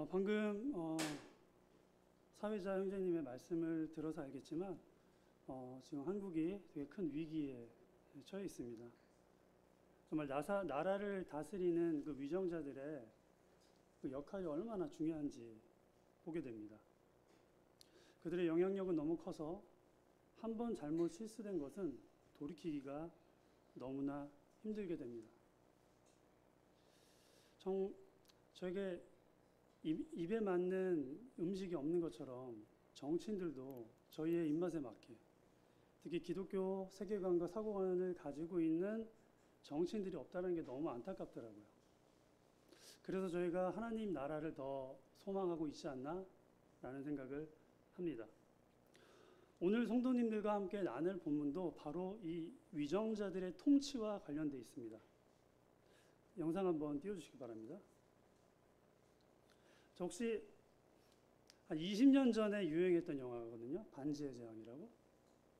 방금 사회자 형제님의 말씀을 들어서 알겠지만 지금 한국이 되게 큰 위기에 처해 있습니다. 정말 나라를 다스리는 그 위정자들의 그 역할이 얼마나 중요한지 보게 됩니다. 그들의 영향력은 너무 커서 한 번 잘못 실수된 것은 돌이키기가 너무나 힘들게 됩니다. 저에게 입에 맞는 음식이 없는 것처럼 정치인들도 저희의 입맛에 맞게, 특히 기독교 세계관과 사고관을 가지고 있는 정치인들이 없다는 게 너무 안타깝더라고요. 그래서 저희가 하나님 나라를 더 소망하고 있지 않나 라는 생각을 합니다. 오늘 성도님들과 함께 나눌 본문도 바로 이 위정자들의 통치와 관련되어 있습니다. 영상 한번 띄워주시기 바랍니다. 저 혹시 한 20년 전에 유행했던 영화거든요. 반지의 제왕이라고.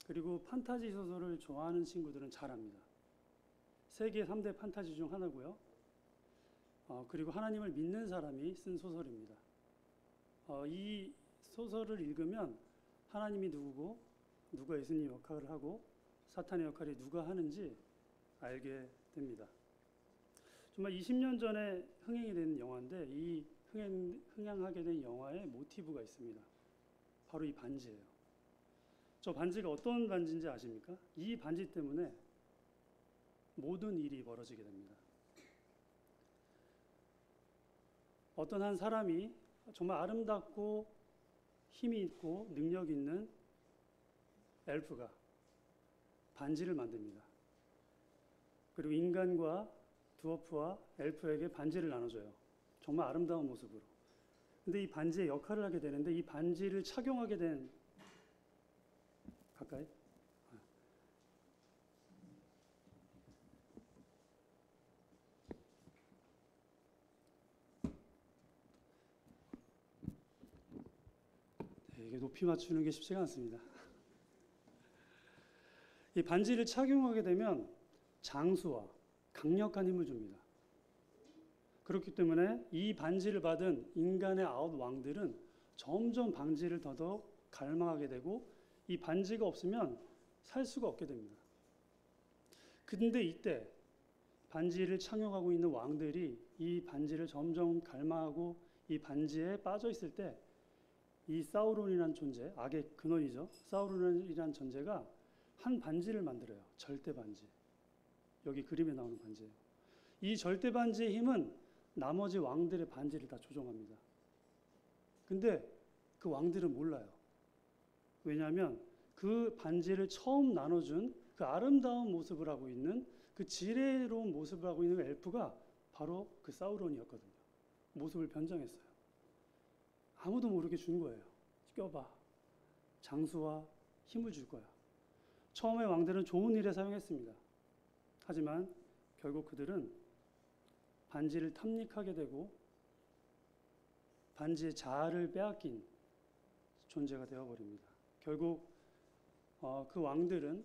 그리고 판타지 소설을 좋아하는 친구들은 잘 압니다. 세계 3대 판타지 중 하나고요. 그리고 하나님을 믿는 사람이 쓴 소설입니다. 이 소설을 읽으면 하나님이 누구고 누가 예수님 역할을 하고 사탄의 역할이 누가 하는지 알게 됩니다. 정말 20년 전에 흥행이 된 영화인데 이 흥행하게 된 영화의 모티브가 있습니다. 바로 이 반지예요. 저 반지가 어떤 반지인지 아십니까? 이 반지 때문에 모든 일이 벌어지게 됩니다. 어떤 한 사람이 정말 아름답고 힘이 있고 능력 있는 엘프가 반지를 만듭니다. 그리고 인간과 드워프와 엘프에게 반지를 나눠줘요. 정말 아름다운 모습으로. 근데 이 반지의 역할을 하게 되는데 이 반지를 착용하게 된 가까이? 이게 높이 맞추는 게 쉽지가 않습니다. 이 반지를 착용하게 되면 장수와 강력한 힘을 줍니다. 그렇기 때문에 이 반지를 받은 인간의 9 왕들은 점점 반지를 더더욱 갈망하게 되고 이 반지가 없으면 살 수가 없게 됩니다. 근데 이때 반지를 착용하고 있는 왕들이 이 반지를 점점 갈망하고 이 반지에 빠져 있을 때 이 사우론이라는 존재, 악의 근원이죠. 사우론이라는 존재가 한 반지를 만들어요. 절대 반지. 여기 그림에 나오는 반지예요. 이 절대 반지의 힘은 나머지 왕들의 반지를 다 조종합니다. 근데 그 왕들은 몰라요. 왜냐하면 그 반지를 처음 나눠준 그 아름다운 모습을 하고 있는 그 지혜로운 모습을 하고 있는 엘프가 바로 그 사우론이었거든요. 모습을 변장했어요. 아무도 모르게 준 거예요. 껴봐. 장수와 힘을 줄 거야. 처음에 왕들은 좋은 일에 사용했습니다. 하지만 결국 그들은 반지를 탐닉하게 되고 반지의 자아를 빼앗긴 존재가 되어버립니다. 결국 그 왕들은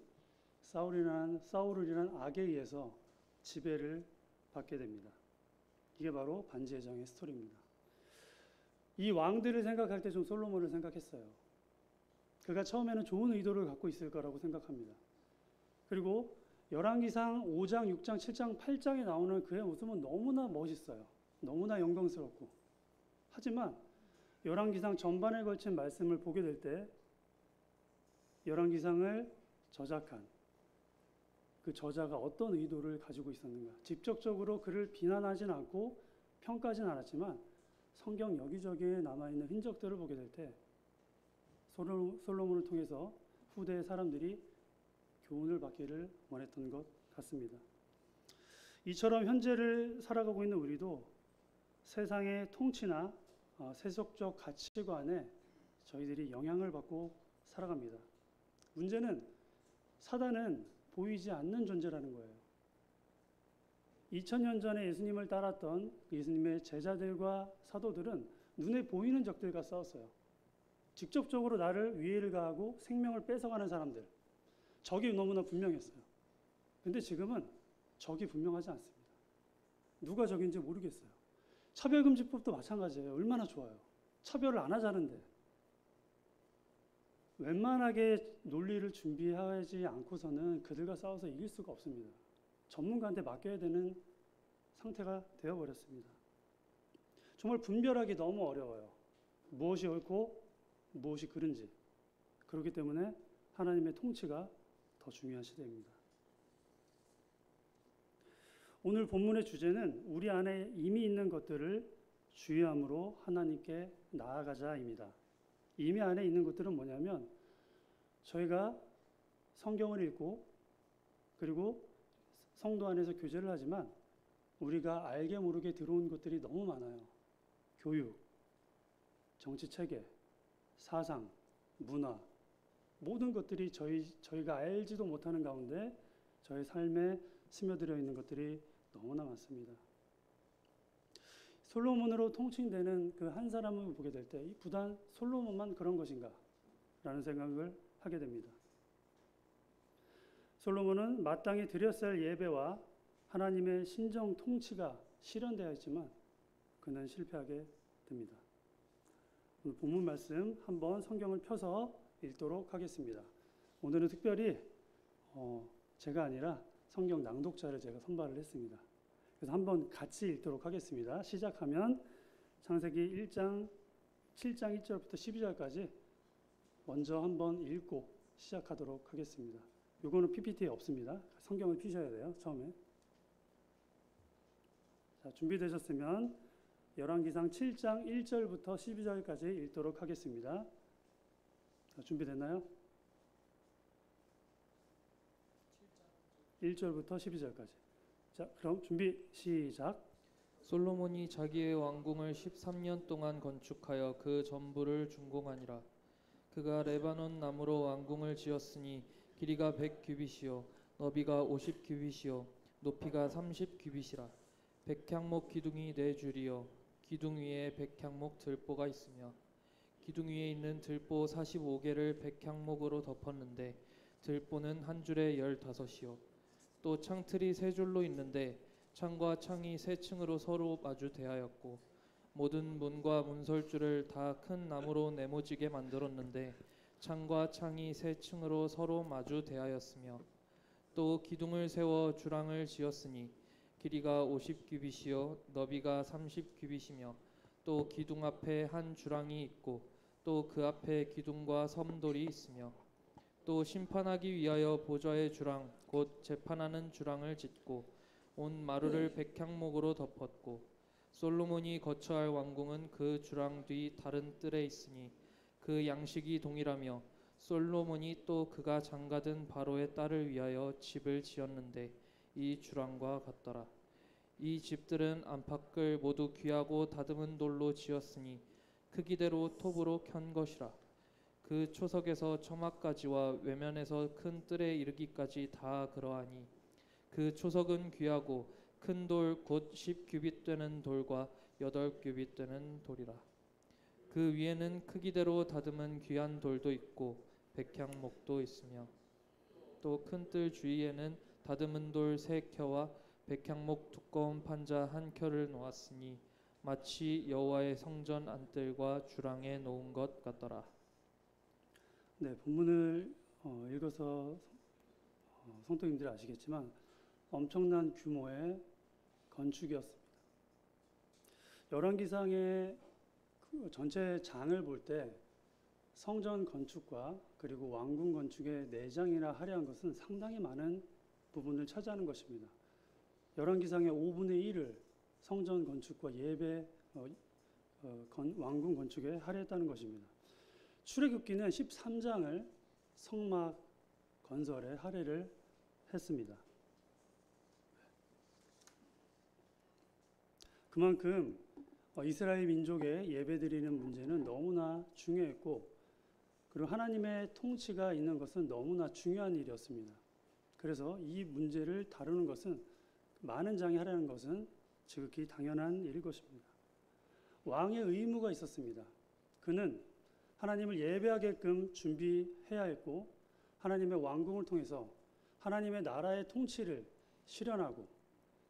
사울이라는 악에 의해서 지배를 받게 됩니다. 이게 바로 반지의 제왕의 스토리입니다. 이 왕들을 생각할 때 좀 솔로몬을 생각했어요. 그가 처음에는 좋은 의도를 갖고 있을 거라고 생각합니다. 그리고 열왕기상 5장, 6장, 7장, 8장에 나오는 그의 모습은 너무나 멋있어요. 너무나 영광스럽고. 하지만 열왕기상 전반에 걸친 말씀을 보게 될 때 열왕기상을 저작한 그 저자가 어떤 의도를 가지고 있었는가. 직접적으로 그를 비난하진 않고 평가하진 않았지만 성경 여기저기에 남아있는 흔적들을 보게 될 때 솔로몬을 통해서 후대의 사람들이 교훈을 받기를 원했던 것 같습니다. 이처럼 현재를 살아가고 있는 우리도 세상의 통치나 세속적 가치관에 저희들이 영향을 받고 살아갑니다. 문제는 사단은 보이지 않는 존재라는 거예요. 2000년 전에 예수님을 따랐던 예수님의 제자들과 사도들은 눈에 보이는 적들과 싸웠어요. 직접적으로 나를 위해를 가하고 생명을 뺏어가는 사람들. 적이 너무나 분명했어요. 근데 지금은 적이 분명하지 않습니다. 누가 적인지 모르겠어요. 차별금지법도 마찬가지예요. 얼마나 좋아요. 차별을 안 하자는데. 웬만하게 논리를 준비하지 않고서는 그들과 싸워서 이길 수가 없습니다. 전문가한테 맡겨야 되는 상태가 되어버렸습니다. 정말 분별하기 너무 어려워요. 무엇이 옳고 무엇이 그른지. 그렇기 때문에 하나님의 통치가 더 중요한 시대입니다. 오늘 본문의 주제는 우리 안에 이미 있는 것들을 주의함으로 하나님께 나아가자입니다. 이미 안에 있는 것들은 뭐냐면 저희가 성경을 읽고 그리고 성도 안에서 교제를 하지만 우리가 알게 모르게 들어온 것들이 너무 많아요. 교육, 정치 체계, 사상, 문화 모든 것들이 저희가 알지도 못하는 가운데 저희 삶에 스며들어 있는 것들이 너무나 많습니다. 솔로몬으로 통칭되는 그 한 사람을 보게 될 때 이 부단 솔로몬만 그런 것인가? 라는 생각을 하게 됩니다. 솔로몬은 마땅히 드렸어야 할 예배와 하나님의 신정 통치가 실현되어 있지만 그는 실패하게 됩니다. 오늘 본문 말씀 한번 성경을 펴서 읽도록 하겠습니다. 오늘은 특별히 제가 아니라 성경 낭독자를 제가 선발을 했습니다. 그래서 한번 같이 읽도록 하겠습니다. 시작하면 창세기 1장 7장 1절부터 12절까지 먼저 한번 읽고 시작하도록 하겠습니다. 이거는 PPT에 없습니다. 성경을 피셔야 돼요. 처음에. 자, 준비되셨으면 열왕기상 7장 1절부터 12절까지 읽도록 하겠습니다. 자, 준비됐나요? 1절부터 12절까지. 자, 그럼 준비 시작. 솔로몬이 자기의 왕궁을 13년 동안 건축하여 그 전부를 준공하니라. 그가 레바논 나무로 왕궁을 지었으니 길이가 100규빗이요 너비가 50규빗이요 높이가 30규빗이라. 백향목 기둥이 4줄이요 기둥 위에 백향목 들보가 있으며 기둥 위에 있는 들보 45개를 백향목으로 덮었는데 들보는 한 줄에 15이요 또 창틀이 3줄로 있는데 창과 창이 3층으로 서로 마주 대하였고 모든 문과 문설주를 다 큰 나무로 네모지게 만들었는데 창과 창이 3층으로 서로 마주 대하였으며 또 기둥을 세워 주랑을 지었으니 길이가 50규빗이요 너비가 30규빗이며 또 기둥 앞에 한 주랑이 있고 또 그 앞에 기둥과 섬돌이 있으며 또 심판하기 위하여 보좌의 주랑 곧 재판하는 주랑을 짓고 온 마루를 백향목으로 덮었고 솔로몬이 거처할 왕궁은 그 주랑 뒤 다른 뜰에 있으니 그 양식이 동일하며 솔로몬이 또 그가 장가든 바로의 딸을 위하여 집을 지었는데 이 주랑과 같더라. 이 집들은 안팎을 모두 귀하고 다듬은 돌로 지었으니 크기대로 톱으로 켠 것이라. 그 초석에서 처막까지와 외면에서 큰 뜰에 이르기까지 다 그러하니 그 초석은 귀하고 큰 돌 곧 10규빗 되는 돌과 8규빗 되는 돌이라. 그 위에는 크기대로 다듬은 귀한 돌도 있고 백향목도 있으며 또 큰 뜰 주위에는 다듬은 돌 3켜와 백향목 두꺼운 판자 1켜를 놓았으니 마치 여호와의 성전 안뜰과 주랑에 놓은 것 같더라. 네, 본문을 읽어서 성도님들이 아시겠지만 엄청난 규모의 건축이었습니다. 열왕기상의 그 전체 장을 볼 때 성전 건축과 그리고 왕궁 건축의 내장이나 하려한 것은 상당히 많은 부분을 차지하는 것입니다. 열왕기상의 5분의 1을 성전 건축과 예배 왕궁 건축에 할애했다는 것입니다. 출애굽기는 13장을 성막 건설에 할애를 했습니다. 그만큼 이스라엘 민족의 예배드리는 문제는 너무나 중요했고 그리고 하나님의 통치가 있는 것은 너무나 중요한 일이었습니다. 그래서 이 문제를 다루는 것은 많은 장이 하라는 것은 지극히 당연한 일일 것입니다. 왕의 의무가 있었습니다. 그는 하나님을 예배하게끔 준비해야 했고 하나님의 왕궁을 통해서 하나님의 나라의 통치를 실현하고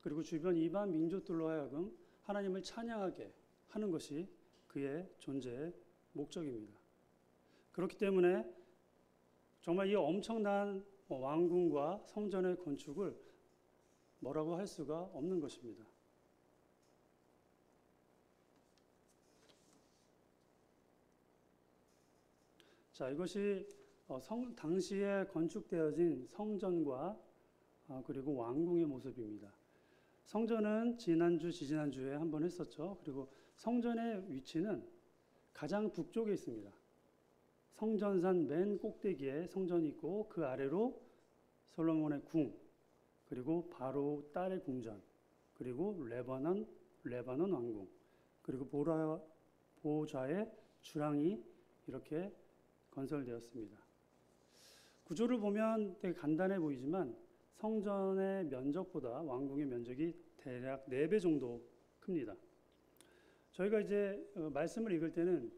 그리고 주변 이방 민족들로 하여금 하나님을 찬양하게 하는 것이 그의 존재의 목적입니다. 그렇기 때문에 정말 이 엄청난 왕궁과 성전의 건축을 뭐라고 할 수가 없는 것입니다. 자, 이것이 당시에 건축되어진 성전과 그리고 왕궁의 모습입니다. 성전은 지난주, 지지난주에 한번 했었죠. 그리고 성전의 위치는 가장 북쪽에 있습니다. 성전산 맨 꼭대기에 성전이 있고 그 아래로 솔로몬의 궁, 그리고 바로 딸의 궁전, 그리고 레바논 왕궁, 그리고 보좌의 주랑이 이렇게 건설되었습니다. 구조를 보면 되게 간단해 보이지만 성전의 면적보다 왕궁의 면적이 대략 4배 정도 큽니다. 저희가 이제 말씀을 읽을 때는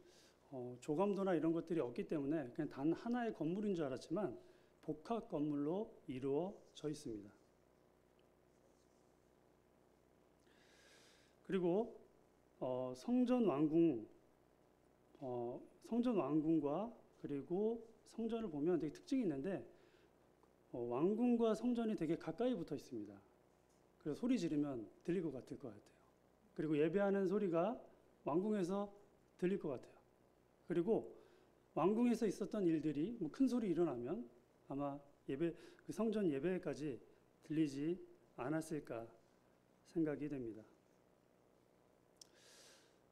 조감도나 이런 것들이 없기 때문에 그냥 단 하나의 건물인 줄 알았지만 복합 건물로 이루어져 있습니다. 그리고 성전 왕궁과 그리고 성전을 보면 되게 특징이 있는데 왕궁과 성전이 되게 가까이 붙어 있습니다. 그래서 소리 지르면 들릴 것 같을 것 같아요. 그리고 예배하는 소리가 왕궁에서 들릴 것 같아요. 그리고 왕궁에서 있었던 일들이 큰 소리 일어나면 아마 그 성전 예배까지 들리지 않았을까 생각이 됩니다.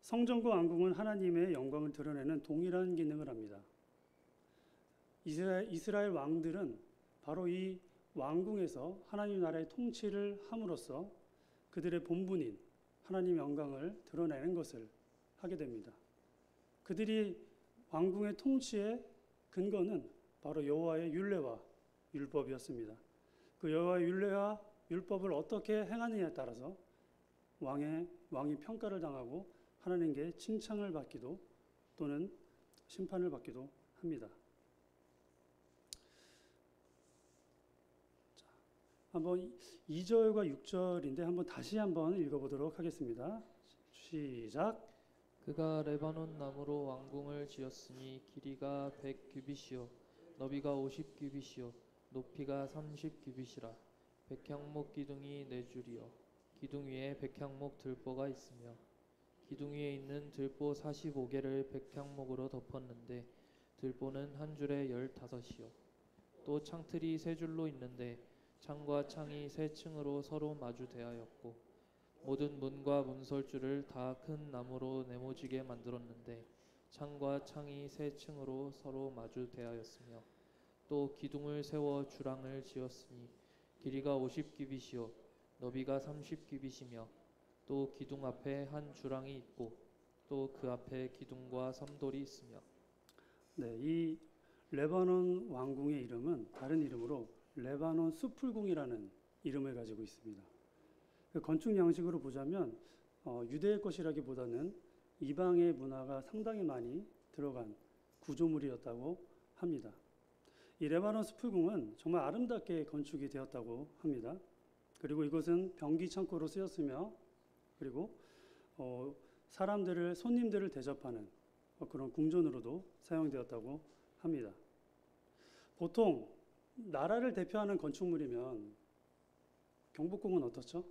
성전과 왕궁은 하나님의 영광을 드러내는 동일한 기능을 합니다. 이스라엘 왕들은 바로 이 왕궁에서 하나님 나라의 통치를 함으로써 그들의 본분인 하나님의 영광을 드러내는 것을 하게 됩니다. 그들이 왕궁의 통치의 근거는 바로 여호와의 율례와 율법이었습니다. 그 여호와의 율례와 율법을 어떻게 행하느냐에 따라서 왕이 평가를 당하고 하나님께 칭찬을 받기도 또는 심판을 받기도 합니다. 자, 한번 2절과 6절인데 다시 한번 읽어보도록 하겠습니다. 시작. 그가 레바논 나무로 왕궁을 지었으니 길이가 100규빗이요 너비가 50규빗이요 높이가 30규빗이라 백향목 기둥이 4줄이요 기둥 위에 백향목 들보가 있으며 기둥 위에 있는 들보 45개를 백향목으로 덮었는데 들보는 한 줄에 15이요 또 창틀이 3줄로 있는데 창과 창이 3층으로 서로 마주 대하였고 모든 문과 문설주를 다 큰 나무로 네모지게 만들었는데 창과 창이 3층으로 서로 마주 대하였으며 또 기둥을 세워 주랑을 지었으니 길이가 50규빗이요 너비가 30규빗이며 또 기둥 앞에 한 주랑이 있고 또 그 앞에 기둥과 삼돌이 있으며. 네, 이 레바논 왕궁의 이름은 다른 이름으로 레바논 수풀궁이라는 이름을 가지고 있습니다. 그 건축 양식으로 보자면 유대의 것이라기보다는 이방의 문화가 상당히 많이 들어간 구조물이었다고 합니다. 이 레바논 수풀궁은 정말 아름답게 건축이 되었다고 합니다. 그리고 이것은 병기 창고로 쓰였으며 그리고 손님들을 대접하는 그런 궁전으로도 사용되었다고 합니다. 보통 나라를 대표하는 건축물이면 경복궁은 어떻죠?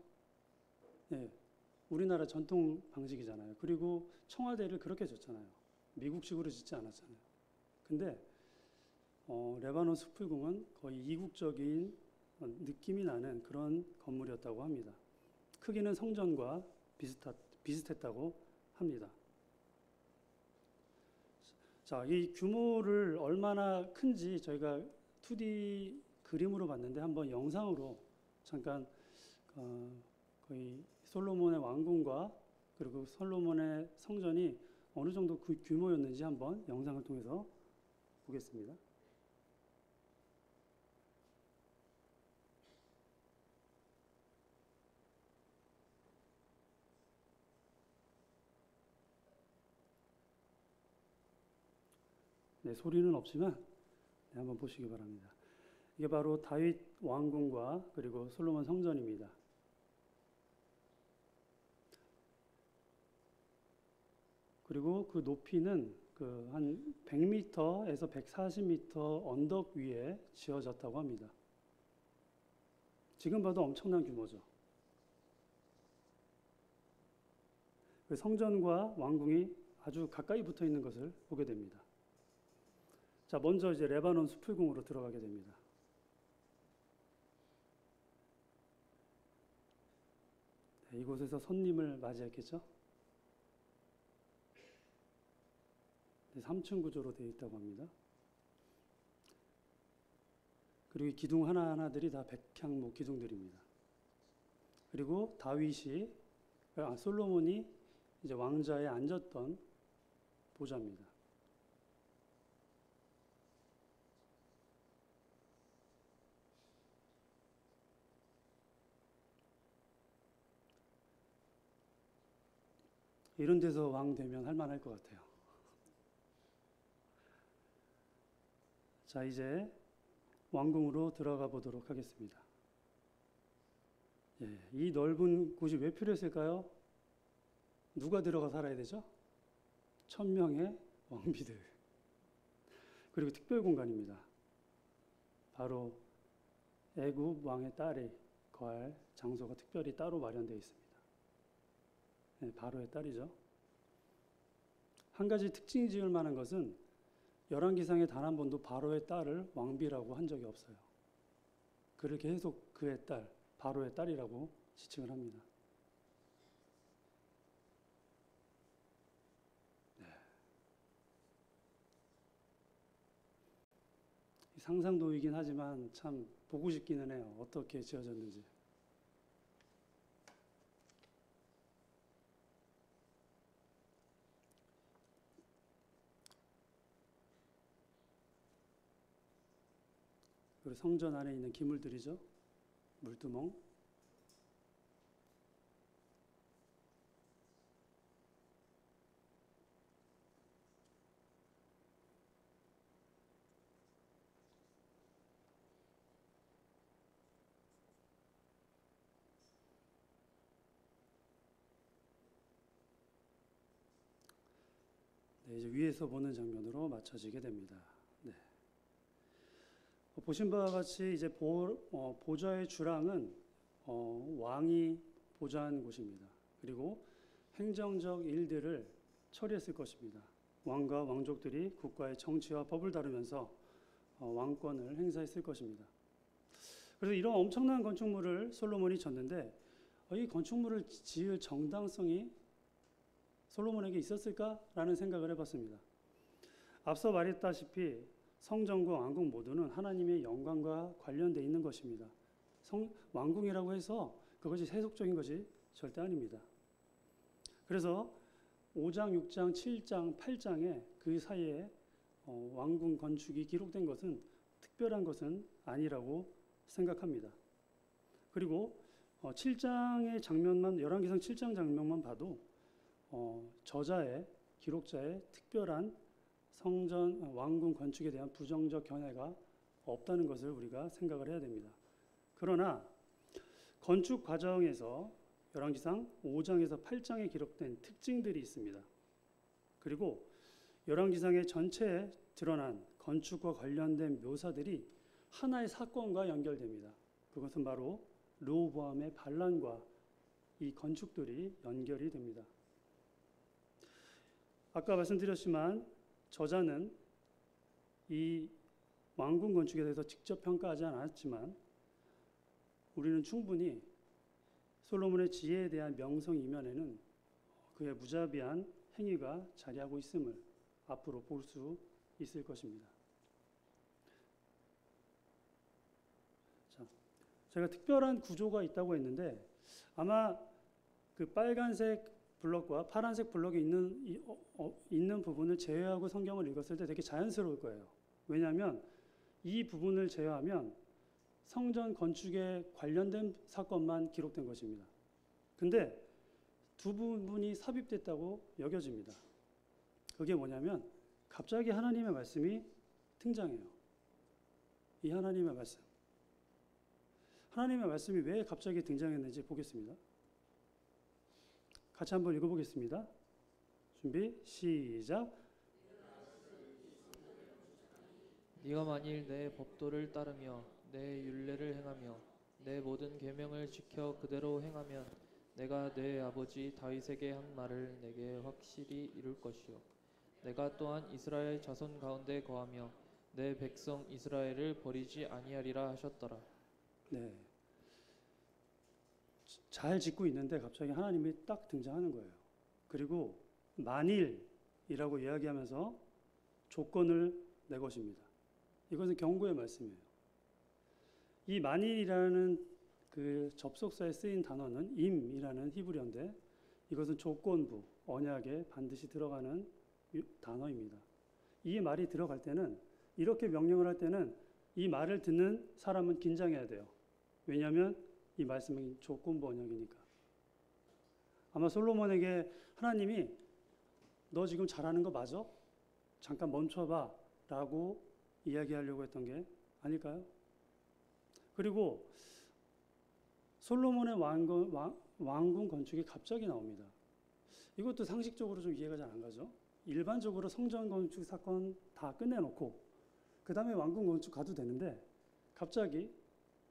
네, 우리나라 전통 방식이잖아요. 그리고 청와대를 그렇게 졌잖아요. 미국식으로 짓지 않았잖아요. 근데 레바논 수풀궁은 거의 이국적인 느낌이 나는 그런 건물이었다고 합니다. 크기는 성전과 비슷했다고 합니다. 자, 이 규모를 얼마나 큰지 저희가 2D 그림으로 봤는데 한번 영상으로 잠깐 거의 솔로몬의 왕궁과 그리고 솔로몬의 성전이 어느 정도 그 규모였는지 한번 영상을 통해서 보겠습니다. 네, 소리는 없지만 한번 보시기 바랍니다. 이게 바로 다윗 왕궁과 그리고 솔로몬 성전입니다. 그리고 그 높이는 그 한 100m에서 140m 언덕 위에 지어졌다고 합니다. 지금 봐도 엄청난 규모죠. 그 성전과 왕궁이 아주 가까이 붙어 있는 것을 보게 됩니다. 자, 먼저 이제 레바논 수풀궁으로 들어가게 됩니다. 네, 이곳에서 손님을 맞이했겠죠? 3층 구조로 되어 있다고 합니다. 그리고 이 기둥 하나하나들이 다 백향목 기둥들입니다. 그리고 솔로몬이 이제 왕자에 앉았던 보좌입니다. 이런 데서 왕 되면 할만할 것 같아요. 자, 이제 왕궁으로 들어가 보도록 하겠습니다. 예, 이 넓은 곳이 왜 필요했을까요? 누가 들어가 살아야 되죠? 1000명의 왕비들. 그리고 특별 공간입니다. 바로 애굽 왕의 딸이 거할 장소가 특별히 따로 마련되어 있습니다. 네, 바로의 딸이죠. 한 가지 특징이 지을 만한 것은 열왕기상에 단 한 번도 바로의 딸을 왕비라고 한 적이 없어요. 그를 계속 그의 딸, 바로의 딸이라고 지칭을 합니다. 네. 상상도이긴 하지만 참 보고 싶기는 해요. 어떻게 지어졌는지. 그리고 성전 안에 있는 기물들이죠. 물두멍. 네, 이제 위에서 보는 장면으로 맞춰지게 됩니다. 네. 보신 바와 같이 이제 보좌의 주랑은 왕이 보좌한 곳입니다. 그리고 행정적 일들을 처리했을 것입니다. 왕과 왕족들이 국가의 정치와 법을 다루면서 왕권을 행사했을 것입니다. 그래서 이런 엄청난 건축물을 솔로몬이 졌는데 이 건축물을 지을 정당성이 솔로몬에게 있었을까라는 생각을 해봤습니다. 앞서 말했다시피 성전과 왕궁 모두는 하나님의 영광과 관련되어 있는 것입니다. 왕궁이라고 해서 그것이 세속적인 것이 절대 아닙니다. 그래서 5장, 6장, 7장, 8장에 그 사이에 왕궁 건축이 기록된 것은 특별한 것은 아니라고 생각합니다. 그리고 7장의 장면만, 열왕기상 7장 장면만 봐도 기록자의 특별한 성전, 왕궁 건축에 대한 부정적 견해가 없다는 것을 우리가 생각을 해야 됩니다. 그러나 건축 과정에서 열왕기상 5장에서 8장에 기록된 특징들이 있습니다. 그리고 열왕기상의 전체에 드러난 건축과 관련된 묘사들이 하나의 사건과 연결됩니다. 그것은 바로 르호보암의 반란과 이 건축들이 연결이 됩니다. 아까 말씀드렸지만 저자는 이 왕궁 건축에 대해서 직접 평가하지 않았지만 우리는 충분히 솔로몬의 지혜에 대한 명성 이면에는 그의 무자비한 행위가 자리하고 있음을 앞으로 볼 수 있을 것입니다. 자, 제가 특별한 구조가 있다고 했는데 아마 그 빨간색 블럭과 파란색 블럭이 있는 부분을 제외하고 성경을 읽었을 때 되게 자연스러울 거예요. 왜냐하면 이 부분을 제외하면 성전 건축에 관련된 사건만 기록된 것입니다. 근데 두 부분이 삽입됐다고 여겨집니다. 그게 뭐냐면 갑자기 하나님의 말씀이 등장해요. 이 하나님의 말씀. 하나님의 말씀이 왜 갑자기 등장했는지 보겠습니다. 같이 한번 읽어보겠습니다. 준비 시작. 네가 만일 내 법도를 따르며 내 율례를 행하며 내 모든 계명을 지켜 그대로 행하면 내가 내 아버지 다윗에게 한 말을 내게 확실히 이룰 것이요 내가 또한 이스라엘 자손 가운데 거하며 내 백성 이스라엘을 버리지 아니하리라 하셨더라. 네. 잘 짓고 있는데 갑자기 하나님이 딱 등장하는 거예요. 그리고 만일이라고 이야기하면서 조건을 내 것입니다. 이것은 경고의 말씀이에요. 이 만일이라는 그 접속사에 쓰인 단어는 임이라는 히브리어인데 이것은 조건부, 언약에 반드시 들어가는 단어입니다. 이 말이 들어갈 때는 이렇게 명령을 할 때는 이 말을 듣는 사람은 긴장해야 돼요. 왜냐하면 이 말씀은 조건부 언약이니까. 아마 솔로몬에게 하나님이 너 지금 잘하는 거 맞아? 잠깐 멈춰봐 라고 이야기하려고 했던 게 아닐까요? 그리고 솔로몬의 왕궁 건축이 갑자기 나옵니다. 이것도 상식적으로 좀 이해가 잘 안 가죠. 일반적으로 성전 건축 사건 다 끝내놓고 그 다음에 왕궁 건축 가도 되는데 갑자기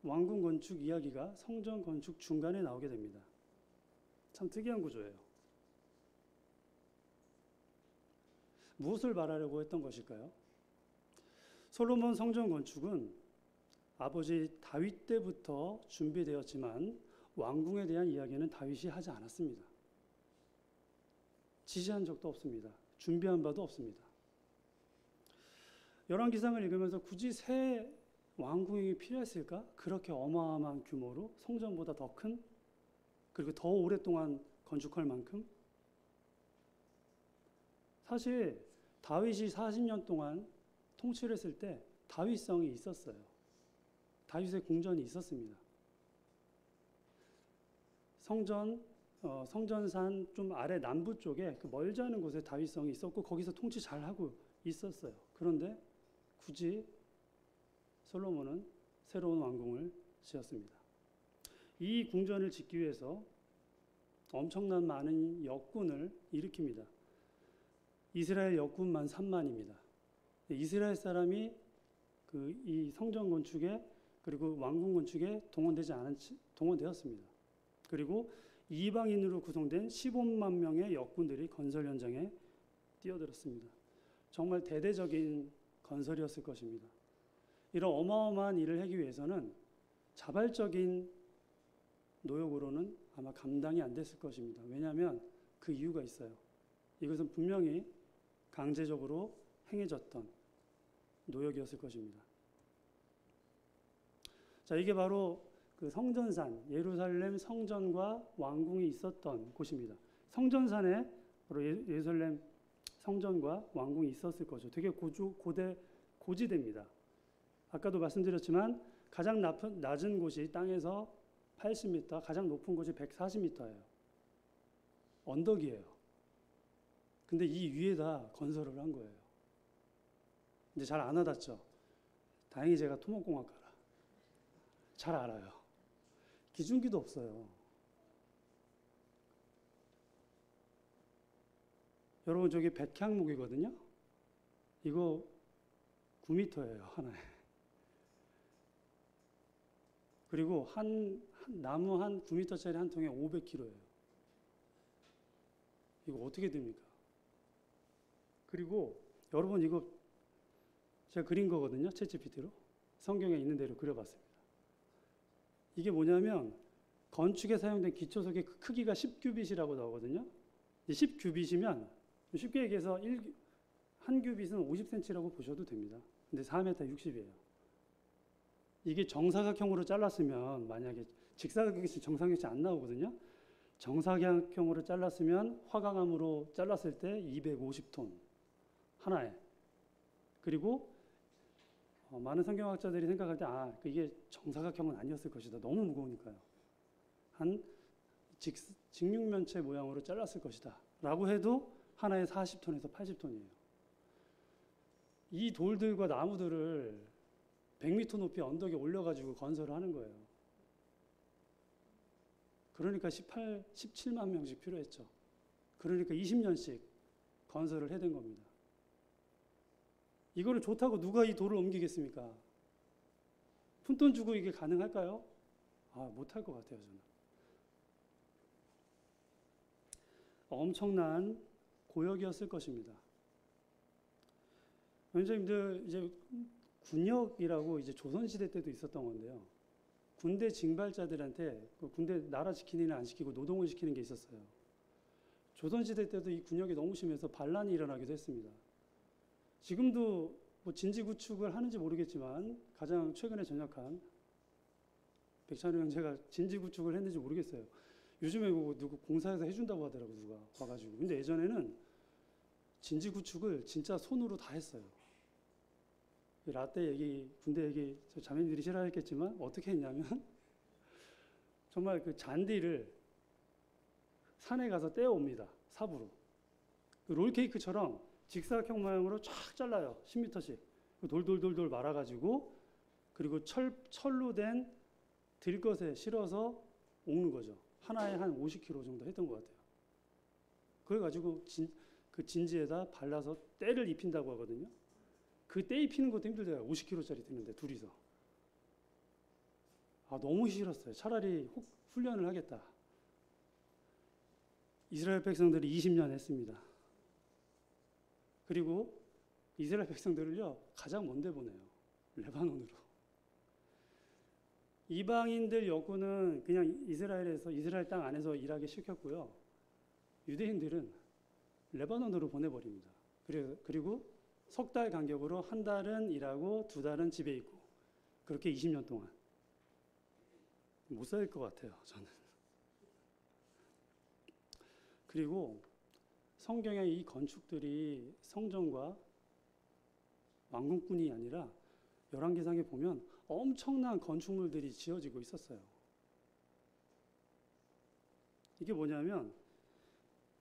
왕궁 건축 이야기가 성전 건축 중간에 나오게 됩니다. 참 특이한 구조예요. 무엇을 말하려고 했던 것일까요? 솔로몬 성전 건축은 아버지 다윗 때부터 준비되었지만 왕궁에 대한 이야기는 다윗이 하지 않았습니다. 지시한 적도 없습니다. 준비한 바도 없습니다. 열왕기상을 읽으면서 굳이 새 왕궁이 필요했을까? 그렇게 어마어마한 규모로 성전보다 더 큰, 그리고 더 오랫동안 건축할 만큼? 사실 다윗이 40년 동안 통치를 했을 때 다윗성이 있었어요. 다윗의 궁전이 있었습니다. 성전산 좀 아래 남부 쪽에 그 멀지 않은 곳에 다윗성이 있었고 거기서 통치 잘하고 있었어요. 그런데 굳이 솔로몬은 새로운 왕궁을 지었습니다. 이 궁전을 짓기 위해서 엄청난 많은 역군을 일으킵니다. 이스라엘 역군만 3만입니다. 이스라엘 사람이 이 성전 건축에 그리고 왕궁 건축에 동원되었습니다. 그리고 이방인으로 구성된 15만 명의 역군들이 건설 현장에 뛰어들었습니다. 정말 대대적인 건설이었을 것입니다. 이런 어마어마한 일을 하기 위해서는 자발적인 노력으로는 아마 감당이 안 됐을 것입니다. 왜냐하면 그 이유가 있어요. 이것은 분명히 강제적으로 행해졌던 노역이었을 것입니다. 자, 이게 바로 그 성전산, 예루살렘 성전과 왕궁이 있었던 곳입니다. 성전산에 바로 예루살렘 성전과 왕궁이 있었을 거죠. 되게 고지대입니다. 아까도 말씀드렸지만 가장 낮은 곳이 땅에서 80m, 가장 높은 곳이 140m예요. 언덕이에요. 근데 이 위에다 건설을 한 거예요. 근데 잘 안 와닿죠? 다행히 제가 토목공학과라. 잘 알아요. 기준기도 없어요. 여러분 저기 백향목이거든요. 이거 9m예요 하나에. 그리고 나무 한 9m짜리 한 통에 500kg예요. 이거 어떻게 됩니까? 그리고 여러분 이거 제가 그린 거거든요. 챗GPT로. 성경에 있는 대로 그려봤습니다. 이게 뭐냐면 건축에 사용된 기초석의 크기가 10규빗이라고 나오거든요. 10규빗이면 쉽게 얘기해서 한 규빗은 50cm라고 보셔도 됩니다. 근데 4m 60이에요. 이게 정사각형으로 잘랐으면 만약에 직사각형이 정사각형이 안 나오거든요. 정사각형으로 잘랐으면 화강암으로 잘랐을 때 250톤 하나에. 그리고 많은 성경학자들이 생각할 때 이게 정사각형은 아니었을 것이다. 너무 무거우니까요. 한 직육면체 모양으로 잘랐을 것이다. 라고 해도 하나에 40톤에서 80톤이에요. 이 돌들과 나무들을 100m 높이 언덕에 올려가지고 건설을 하는 거예요. 그러니까 17만 명씩 필요했죠. 그러니까 20년씩 건설을 해댄 겁니다. 이거를 좋다고 누가 이 돌을 옮기겠습니까? 푼돈 주고 이게 가능할까요? 못할 것 같아요, 저는. 엄청난 고역이었을 것입니다. 원장님들 이제 군역이라고 이제 조선시대 때도 있었던 건데요. 군대 징발자들한테 군대 나라 지키는 일 안 시키고 노동을 시키는 게 있었어요. 조선시대 때도 이 군역이 너무 심해서 반란이 일어나기도 했습니다. 지금도 뭐 진지구축을 하는지 모르겠지만 가장 최근에 전역한 백찬호 형제가 진지구축을 했는지 모르겠어요. 요즘에 누구 공사해서 해준다고 하더라고 누가 와가지고. 근데 예전에는 진지구축을 진짜 손으로 다 했어요. 라떼 얘기, 군대 얘기 저 자매님들이 싫어했겠지만 어떻게 했냐면 정말 그 잔디를 산에 가서 떼어옵니다. 삽으로. 그 롤케이크처럼 직사각형 모양으로 쫙 잘라요. 10m씩. 돌돌돌돌 말아가지고 그리고 철로 된 들것에 실어서 옥는 거죠. 하나에 한 50kg 정도 했던 것 같아요. 그래가지고 그 진지에다 발라서 때를 입힌다고 하거든요. 그 때 입히는 것도 힘들더라고요. 50kg짜리 드는데 둘이서. 너무 싫었어요. 차라리 훈련을 하겠다. 이스라엘 백성들이 20년 했습니다. 그리고 이스라엘 백성들을요 가장 먼데 보내요. 레바논으로. 이방인들 여군은 그냥 이스라엘 땅 안에서 일하게 시켰고요. 유대인들은 레바논으로 보내버립니다. 그리고 석 달 간격으로 한 달은 일하고 두 달은 집에 있고 그렇게 20년 동안 못 살 것 같아요. 저는. 그리고 성경의 이 건축들이 성전과 왕궁뿐이 아니라 열왕기상에 보면 엄청난 건축물들이 지어지고 있었어요. 이게 뭐냐면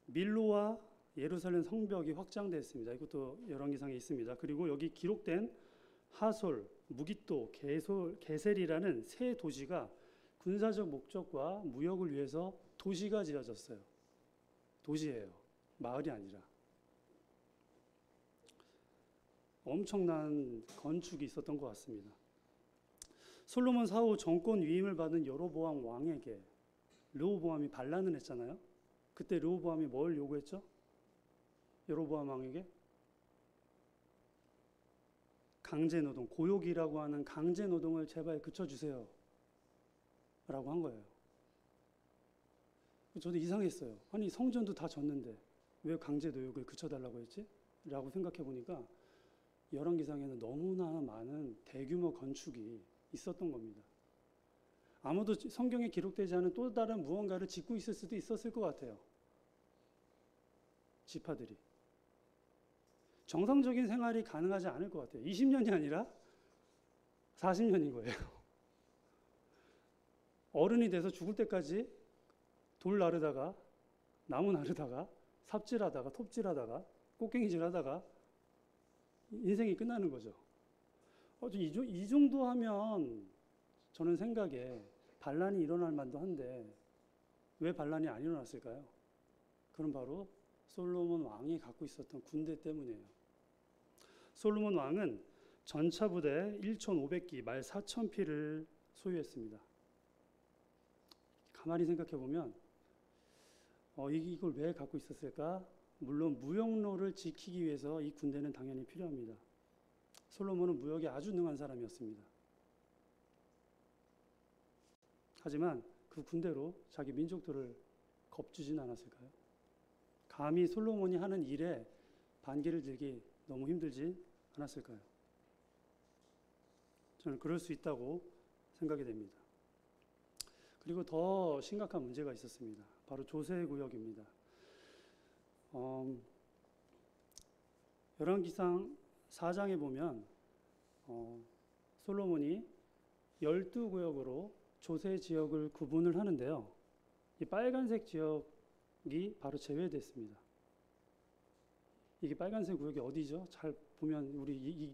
밀로와 예루살렘 성벽이 확장됐습니다. 이것도 열왕기상에 있습니다. 그리고 여기 기록된 하솔, 무깃도, 게셀이라는 세 도시가 군사적 목적과 무역을 위해서 도시가 지어졌어요. 도시예요. 마을이 아니라. 엄청난 건축이 있었던 것 같습니다. 솔로몬 사후 정권 위임을 받은 여로보암 왕에게 르호보암이 반란을 했잖아요. 그때 르호보암이 뭘 요구했죠? 여로보암 왕에게 강제노동, 고욕이라고 하는 강제노동을 제발 그쳐주세요 라고 한 거예요. 저도 이상했어요. 아니 성전도 다 졌는데 왜 강제노역을 그쳐달라고 했지? 라고 생각해 보니까 열왕기상에는 너무나 많은 대규모 건축이 있었던 겁니다. 아무도 성경에 기록되지 않은 또 다른 무언가를 짓고 있을 수도 있었을 것 같아요. 지파들이. 정상적인 생활이 가능하지 않을 것 같아요. 20년이 아니라 40년인 거예요. 어른이 돼서 죽을 때까지 돌 나르다가 나무 나르다가 삽질하다가 톱질하다가 꽃갱이질하다가 인생이 끝나는 거죠. 이 정도 하면 저는 생각에 반란이 일어날 만도 한데 왜 반란이 안 일어났을까요? 그건 바로 솔로몬 왕이 갖고 있었던 군대 때문이에요. 솔로몬 왕은 전차 부대 1,500기, 말 4,000피를 소유했습니다. 가만히 생각해 보면 이걸 왜 갖고 있었을까? 물론 무역로를 지키기 위해서 이 군대는 당연히 필요합니다. 솔로몬은 무역에 아주 능한 사람이었습니다. 하지만 그 군대로 자기 민족들을 겁주진 않았을까요? 감히 솔로몬이 하는 일에 반기를 들기 너무 힘들지 않았을까요? 저는 그럴 수 있다고 생각이 됩니다. 그리고 더 심각한 문제가 있었습니다. 바로 조세구역입니다. 열왕기상 4장에 보면 솔로몬이 12구역으로 조세 지역을 구분을 하는데요. 이 빨간색 지역이 바로 제외됐습니다. 이게 빨간색 구역이 어디죠? 잘 보면 우리 이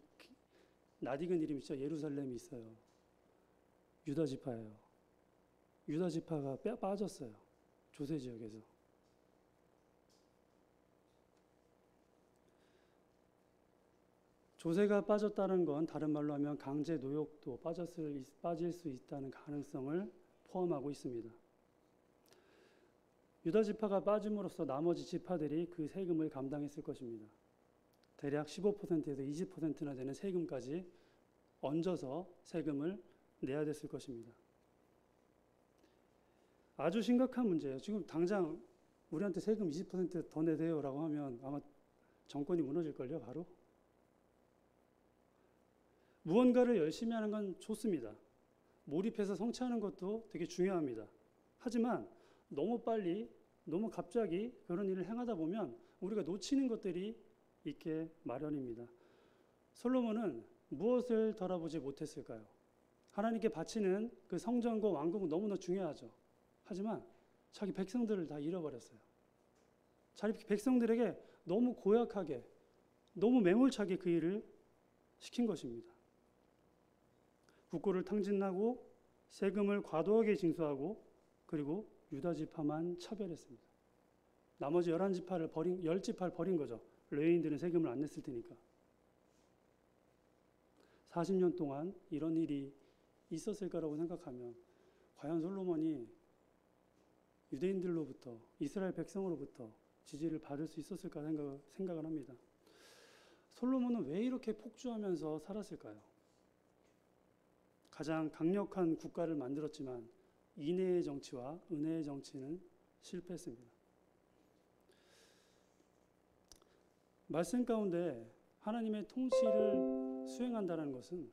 낯익은 이름 있죠? 예루살렘이 있어요. 유다 지파예요. 유다 지파가 빠졌어요. 조세 지역에서. 조세가 빠졌다는 건 다른 말로 하면 강제 노역도 빠질 수 있다는 가능성을 포함하고 있습니다. 유다 지파가 빠짐으로써 나머지 지파들이 그 세금을 감당했을 것입니다. 대략 15%에서 20%나 되는 세금까지 얹어서 세금을 내야 됐을 것입니다. 아주 심각한 문제예요. 지금 당장 우리한테 세금 20% 더 내세요라고 하면 아마 정권이 무너질걸요, 바로. 무언가를 열심히 하는 건 좋습니다. 몰입해서 성취하는 것도 되게 중요합니다. 하지만 너무 빨리, 너무 갑자기 그런 일을 행하다 보면 우리가 놓치는 것들이 있게 마련입니다. 솔로몬은 무엇을 돌아보지 못했을까요? 하나님께 바치는 그 성전과 왕궁은 너무나 중요하죠. 하지만 자기 백성들을 다 잃어버렸어요. 자기 백성들에게 너무 고약하게, 너무 매몰차게 그 일을 시킨 것입니다. 국고를 탕진하고 세금을 과도하게 징수하고 그리고 유다 지파만 차별했습니다. 나머지 10지파를 버린 거죠. 레위인들은 세금을 안 냈을 테니까. 40년 동안 이런 일이 있었을까라고 생각하면 과연 솔로몬이 유대인들로부터, 이스라엘 백성으로부터 지지를 받을 수 있었을까 생각을 합니다. 솔로몬은 왜 이렇게 폭주하면서 살았을까요? 가장 강력한 국가를 만들었지만 인애의 정치와 은혜의 정치는 실패했습니다. 말씀 가운데 하나님의 통치를 수행한다는 것은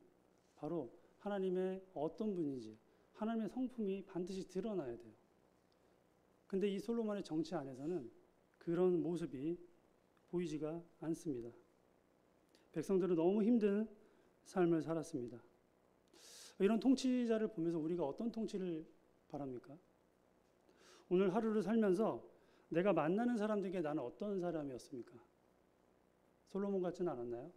바로 하나님의 어떤 분인지, 하나님의 성품이 반드시 드러나야 돼요. 근데 이 솔로몬의 정치 안에서는 그런 모습이 보이지가 않습니다. 백성들은 너무 힘든 삶을 살았습니다. 이런 통치자를 보면서 우리가 어떤 통치를 바랍니까? 오늘 하루를 살면서 내가 만나는 사람들에게 나는 어떤 사람이었습니까? 솔로몬 같지는 않았나요?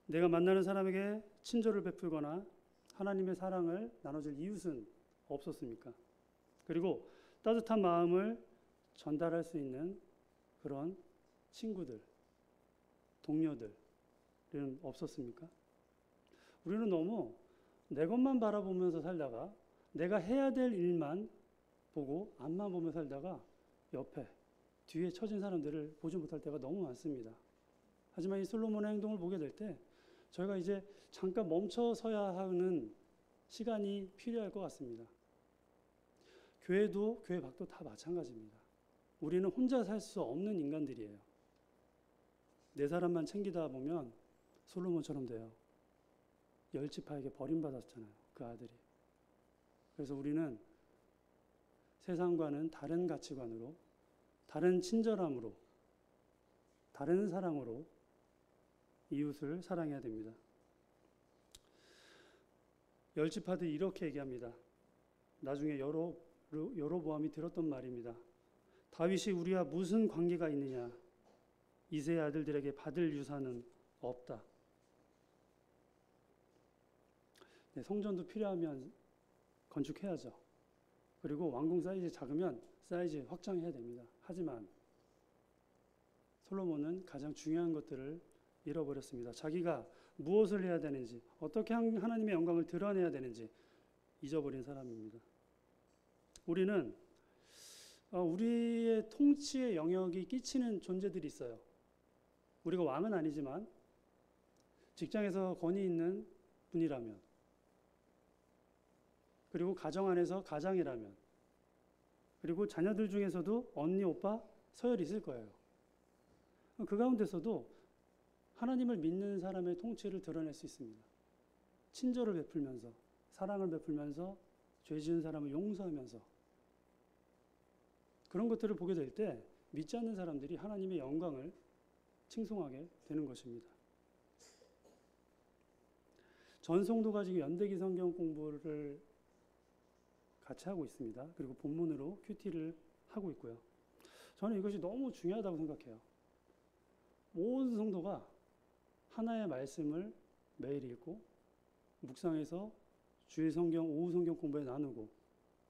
내가 만나는 사람에게 친절을 베풀거나 하나님의 사랑을 나눠줄 이웃은 없었습니까? 그리고 따뜻한 마음을 전달할 수 있는 그런 친구들, 동료들은 없었습니까? 우리는 너무 내 것만 바라보면서 살다가 내가 해야 될 일만 보고 앞만 보며 살다가 옆에, 뒤에 처진 사람들을 보지 못할 때가 너무 많습니다. 하지만 이 솔로몬의 행동을 보게 될 때 저희가 이제 잠깐 멈춰서야 하는 시간이 필요할 것 같습니다. 교회도 교회 밖도 다 마찬가지입니다. 우리는 혼자 살 수 없는 인간들이에요. 네 사람만 챙기다 보면 솔로몬처럼 돼요. 10지파에게 버림받았잖아요, 그 아들이. 그래서 우리는 세상과는 다른 가치관으로, 다른 친절함으로, 다른 사랑으로 이웃을 사랑해야 됩니다. 10지파들이 이렇게 얘기합니다. 나중에 여로보암이 들었던 말입니다. 다윗이 우리와 무슨 관계가 있느냐? 이새의 아들들에게 받을 유산은 없다. 네, 성전도 필요하면 건축해야죠. 그리고 왕궁 사이즈 작으면 사이즈 확장해야 됩니다. 하지만 솔로몬은 가장 중요한 것들을 잃어버렸습니다. 자기가 무엇을 해야 되는지, 어떻게 하나님의 영광을 드러내야 되는지 잊어버린 사람입니다. 우리는 우리의 통치의 영역이 끼치는 존재들이 있어요. 우리가 왕은 아니지만 직장에서 권위 있는 분이라면, 그리고 가정 안에서 가장이라면, 그리고 자녀들 중에서도 언니, 오빠, 서열이 있을 거예요. 그 가운데서도 하나님을 믿는 사람의 통치를 드러낼 수 있습니다. 친절을 베풀면서, 사랑을 베풀면서, 죄 지은 사람을 용서하면서, 그런 것들을 보게 될 때 믿지 않는 사람들이 하나님의 영광을 칭송하게 되는 것입니다. 전 성도가 지금 연대기 성경 공부를 같이 하고 있습니다. 그리고 본문으로 큐티를 하고 있고요. 저는 이것이 너무 중요하다고 생각해요. 모든 성도가 하나의 말씀을 매일 읽고 묵상해서 주일 성경, 오후 성경 공부에 나누고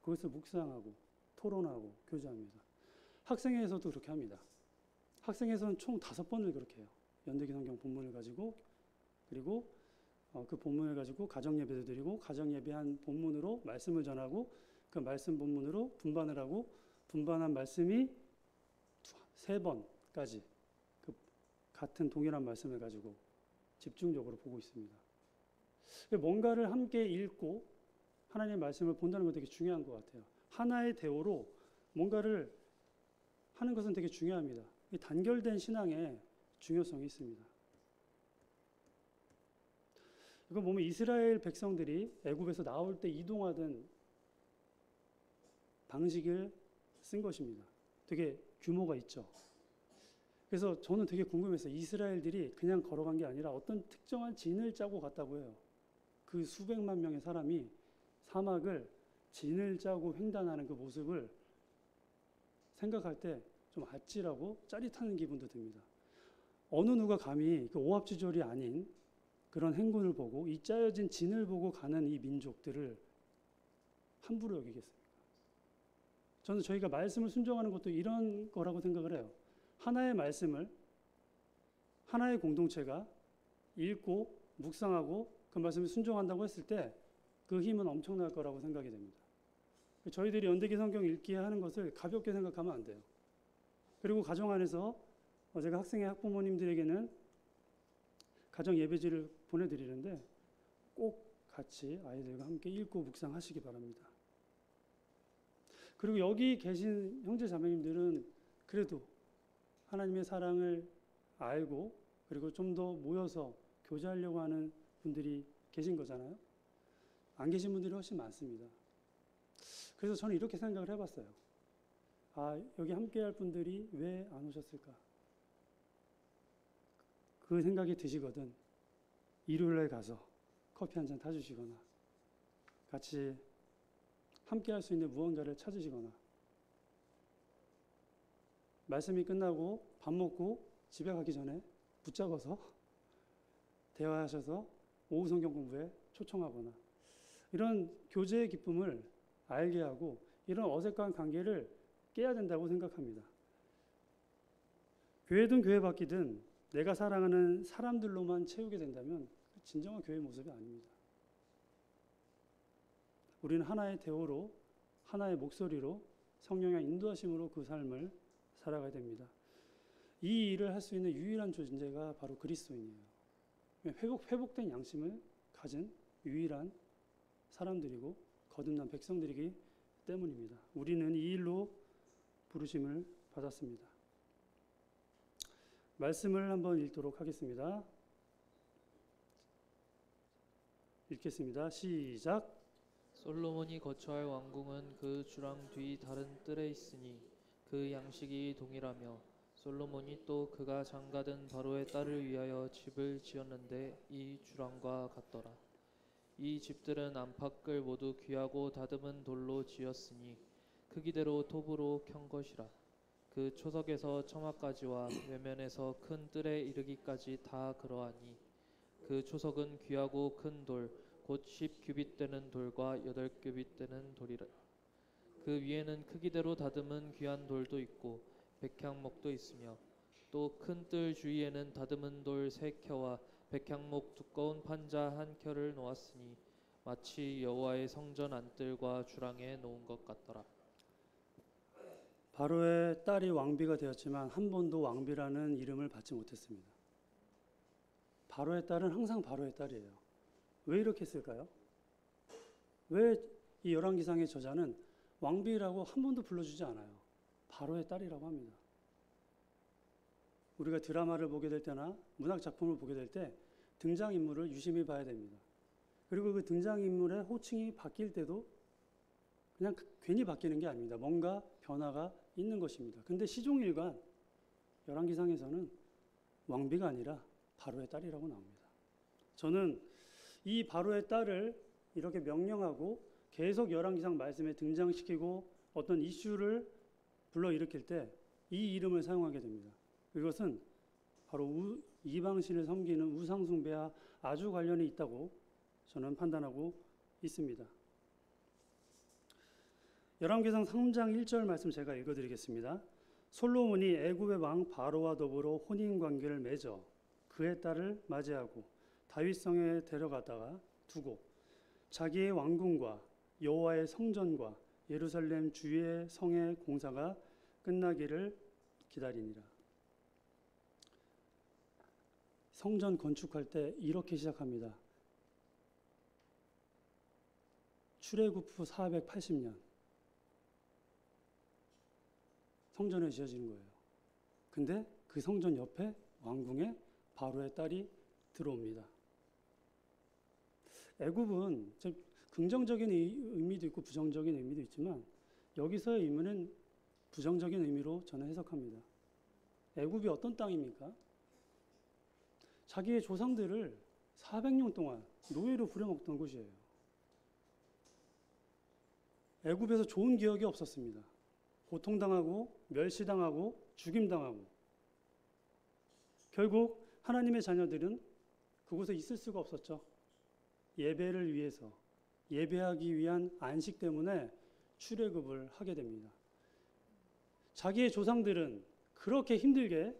그것을 묵상하고 토론하고 교제합니다. 학생회에서도 그렇게 합니다. 학생회에서는 총 5번을 그렇게 해요. 연대기 성경 본문을 가지고 그리고 그 본문을 가지고 가정 예배도 드리고 가정 예배한 본문으로 말씀을 전하고 그 말씀 본문으로 분반을 하고 분반한 말씀이 3번까지 그 같은 동일한 말씀을 가지고 집중적으로 보고 있습니다. 뭔가를 함께 읽고 하나님의 말씀을 본다는 건 되게 중요한 것 같아요. 하나의 대오로 뭔가를 하는 것은 되게 중요합니다. 이 단결된 신앙의 중요성이 있습니다. 이거 보면 이스라엘 백성들이 애굽에서 나올 때 이동하던 방식을 쓴 것입니다. 되게 규모가 있죠. 그래서 저는 되게 궁금했어요. 이스라엘들이 그냥 걸어간 게 아니라 어떤 특정한 진을 짜고 갔다고 해요. 그 수백만 명의 사람이 사막을 진을 짜고 횡단하는 그 모습을 생각할 때 좀 아찔하고 짜릿한 기분도 듭니다. 어느 누가 감히 그 오합지졸이 아닌 그런 행군을 보고 이 짜여진 진을 보고 가는 이 민족들을 함부로 여기겠습니까? 저는 저희가 말씀을 순종하는 것도 이런 거라고 생각을 해요. 하나의 말씀을 하나의 공동체가 읽고 묵상하고 그 말씀을 순종한다고 했을 때 그 힘은 엄청날 거라고 생각이 됩니다. 저희들이 연대기 성경 읽기 하는 것을 가볍게 생각하면 안 돼요. 그리고 가정 안에서 제가 학생의 학부모님들에게는 가정 예배지를 보내드리는데 꼭 같이 아이들과 함께 읽고 묵상하시기 바랍니다. 그리고 여기 계신 형제 자매님들은 그래도 하나님의 사랑을 알고 그리고 좀 더 모여서 교제하려고 하는 분들이 계신 거잖아요. 안 계신 분들이 훨씬 많습니다. 그래서 저는 이렇게 생각을 해봤어요. 여기 함께할 분들이 왜 안 오셨을까? 그 생각이 드시거든 일요일에 가서 커피 한 잔 타주시거나 같이 함께할 수 있는 무언가를 찾으시거나 말씀이 끝나고 밥 먹고 집에 가기 전에 붙잡아서 대화하셔서 오후 성경 공부에 초청하거나 이런 교제의 기쁨을 알게 하고 이런 어색한 관계를 깨야 된다고 생각합니다. 교회든 교회 밖이든 내가 사랑하는 사람들로만 채우게 된다면 진정한 교회의 모습이 아닙니다. 우리는 하나의 대오로 하나의 목소리로 성령의 인도하심으로 그 삶을 살아가야 됩니다. 이 일을 할 수 있는 유일한 존재가 바로 그리스도인이에요. 회복된 양심을 가진 유일한 사람들이고 거듭난 백성들이기 때문입니다. 우리는 이 일로 부르심을 받았습니다. 말씀을 한번 읽도록 하겠습니다. 읽겠습니다. 시작. 솔로몬이 거처할 왕궁은 그 주랑 뒤 다른 뜰에 있으니 그 양식이 동일하며 솔로몬이 또 그가 장가든 바로의 딸을 위하여 집을 지었는데 이 주랑과 같더라. 이 집들은 안팎을 모두 귀하고 다듬은 돌로 지었으니 크기대로 톱으로 켠 것이라. 그 초석에서 처마까지와 외면에서 큰 뜰에 이르기까지 다 그러하니 그 초석은 귀하고 큰 돌 곧 10규빗 되는 돌과 8규빗 되는 돌이라. 그 위에는 크기대로 다듬은 귀한 돌도 있고 백향목도 있으며 또 큰 뜰 주위에는 다듬은 돌 3켜와 백향목 두꺼운 판자 1켜를 놓았으니 마치 여호와의 성전 안뜰과 주랑에 놓은 것 같더라. 바로의 딸이 왕비가 되었지만 한 번도 왕비라는 이름을 받지 못했습니다. 바로의 딸은 항상 바로의 딸이에요. 왜 이렇게 했을까요? 왜 이 열왕기상의 저자는 왕비라고 한 번도 불러주지 않아요? 바로의 딸이라고 합니다. 우리가 드라마를 보게 될 때나 문학 작품을 보게 될 때 등장인물을 유심히 봐야 됩니다. 그리고 그 등장인물의 호칭이 바뀔 때도 그냥 괜히 바뀌는 게 아닙니다. 뭔가 변화가 있는 것입니다. 근데 시종일관 열왕기상에서는 왕비가 아니라 바로의 딸이라고 나옵니다. 저는 이 바로의 딸을 이렇게 명령하고 계속 열왕기상 말씀에 등장시키고 어떤 이슈를 불러일으킬 때 이 이름을 사용하게 됩니다. 이것은 바로 이방신을 섬기는 우상숭배와 아주 관련이 있다고 저는 판단하고 있습니다. 열왕기상 3장 1절 말씀 제가 읽어드리겠습니다. 솔로몬이 애굽의 왕 바로와 더불어 혼인관계를 맺어 그의 딸을 맞이하고 다윗성에 데려가다가 두고 자기의 왕궁과 여호와의 성전과 예루살렘 주의 성의 공사가 끝나기를 기다리니라. 성전 건축할 때 이렇게 시작합니다. 출애굽 후 480년 성전이 지어지는 거예요. 근데 그 성전 옆에 왕궁에 바로의 딸이 들어옵니다. 애굽은 긍정적인 의미도 있고 부정적인 의미도 있지만 여기서의 의미는 부정적인 의미로 저는 해석합니다. 애굽이 어떤 땅입니까? 자기의 조상들을 400년 동안 노예로 부려먹던 곳이에요. 애굽에서 좋은 기억이 없었습니다. 고통당하고 멸시당하고 죽임당하고 결국 하나님의 자녀들은 그곳에 있을 수가 없었죠. 예배를 위해서 예배하기 위한 안식 때문에 출애굽을 하게 됩니다. 자기의 조상들은 그렇게 힘들게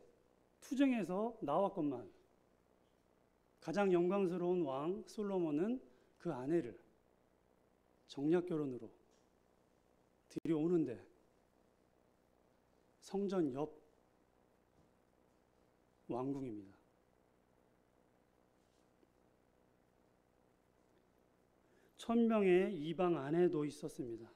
투쟁해서 나왔건만 가장 영광스러운 왕 솔로몬은 그 아내를 정략 결혼으로 들여오는데 성전 옆 왕궁입니다. 천명의 이방 아내도 있었습니다.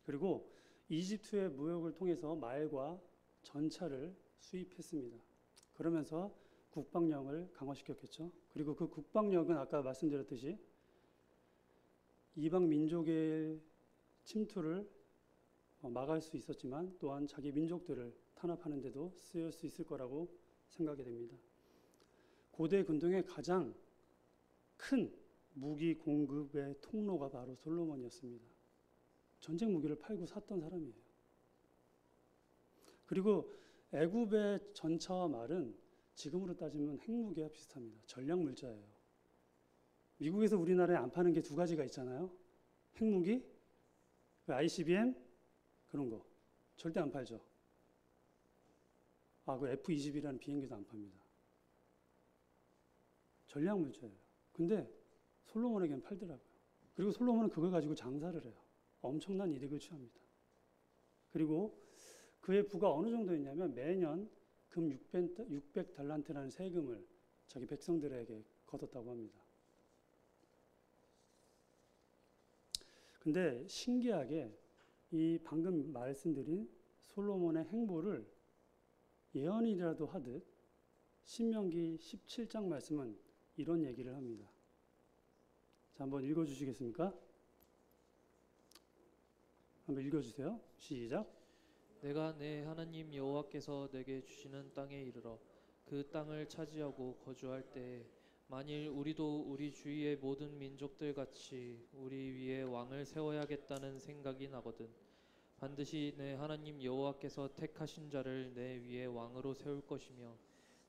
그리고 이집트의 무역을 통해서 말과 전차를 수입했습니다. 그러면서 국방력을 강화시켰겠죠. 그리고 그 국방력은 아까 말씀드렸듯이 이방 민족의 침투를 막을 수 있었지만 또한 자기 민족들을 탄압하는 데도 쓰일 수 있을 거라고 생각이 됩니다. 고대 근동의 가장 큰 무기 공급의 통로가 바로 솔로몬이었습니다. 전쟁 무기를 팔고 샀던 사람이에요. 그리고 애굽의 전차와 말은 지금으로 따지면 핵무기와 비슷합니다. 전략 물자예요. 미국에서 우리나라에 안 파는 게 두 가지가 있잖아요. 핵무기, ICBM 그런 거 절대 안 팔죠. 그 F-22라는 비행기도 안 팝니다. 전략 물자예요. 근데 솔로몬에게는 팔더라고요. 그리고 솔로몬은 그걸 가지고 장사를 해요. 엄청난 이득을 취합니다. 그리고 그의 부가 어느 정도였냐면 매년 금 600달란트라는 세금을 자기 백성들에게 걷었다고 합니다. 근데 신기하게 이 방금 말씀드린 솔로몬의 행보를 예언이라도 하듯 신명기 17장 말씀은 이런 얘기를 합니다. 자, 한번 읽어주시겠습니까? 한번 읽어주세요. 시작. 내가 내 하나님 여호와께서 내게 주시는 땅에 이르러 그 땅을 차지하고 거주할 때에 만일 우리도 우리 주위의 모든 민족들 같이 우리 위에 왕을 세워야겠다는 생각이 나거든 반드시 내 하나님 여호와께서 택하신 자를 내 위에 왕으로 세울 것이며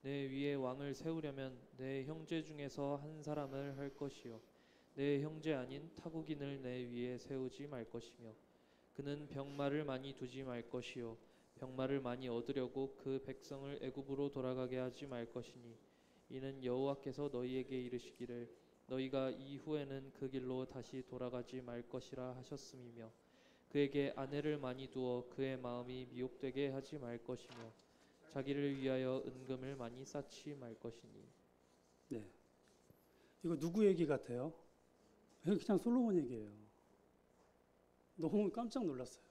내 위에 왕을 세우려면 내 형제 중에서 한 사람을 할 것이요 내 형제 아닌 타국인을 내 위에 세우지 말 것이며 그는 병마를 많이 두지 말 것이요 병마를 많이 얻으려고 그 백성을 애굽으로 돌아가게 하지 말 것이니 이는 여호와께서 너희에게 이르시기를 너희가 이후에는 그 길로 다시 돌아가지 말 것이라 하셨음이며 그에게 아내를 많이 두어 그의 마음이 미혹되게 하지 말 것이며 자기를 위하여 은금을 많이 쌓지 말 것이니. 네, 이거 누구 얘기 같아요? 그냥 솔로몬 얘기예요. 너무 깜짝 놀랐어요.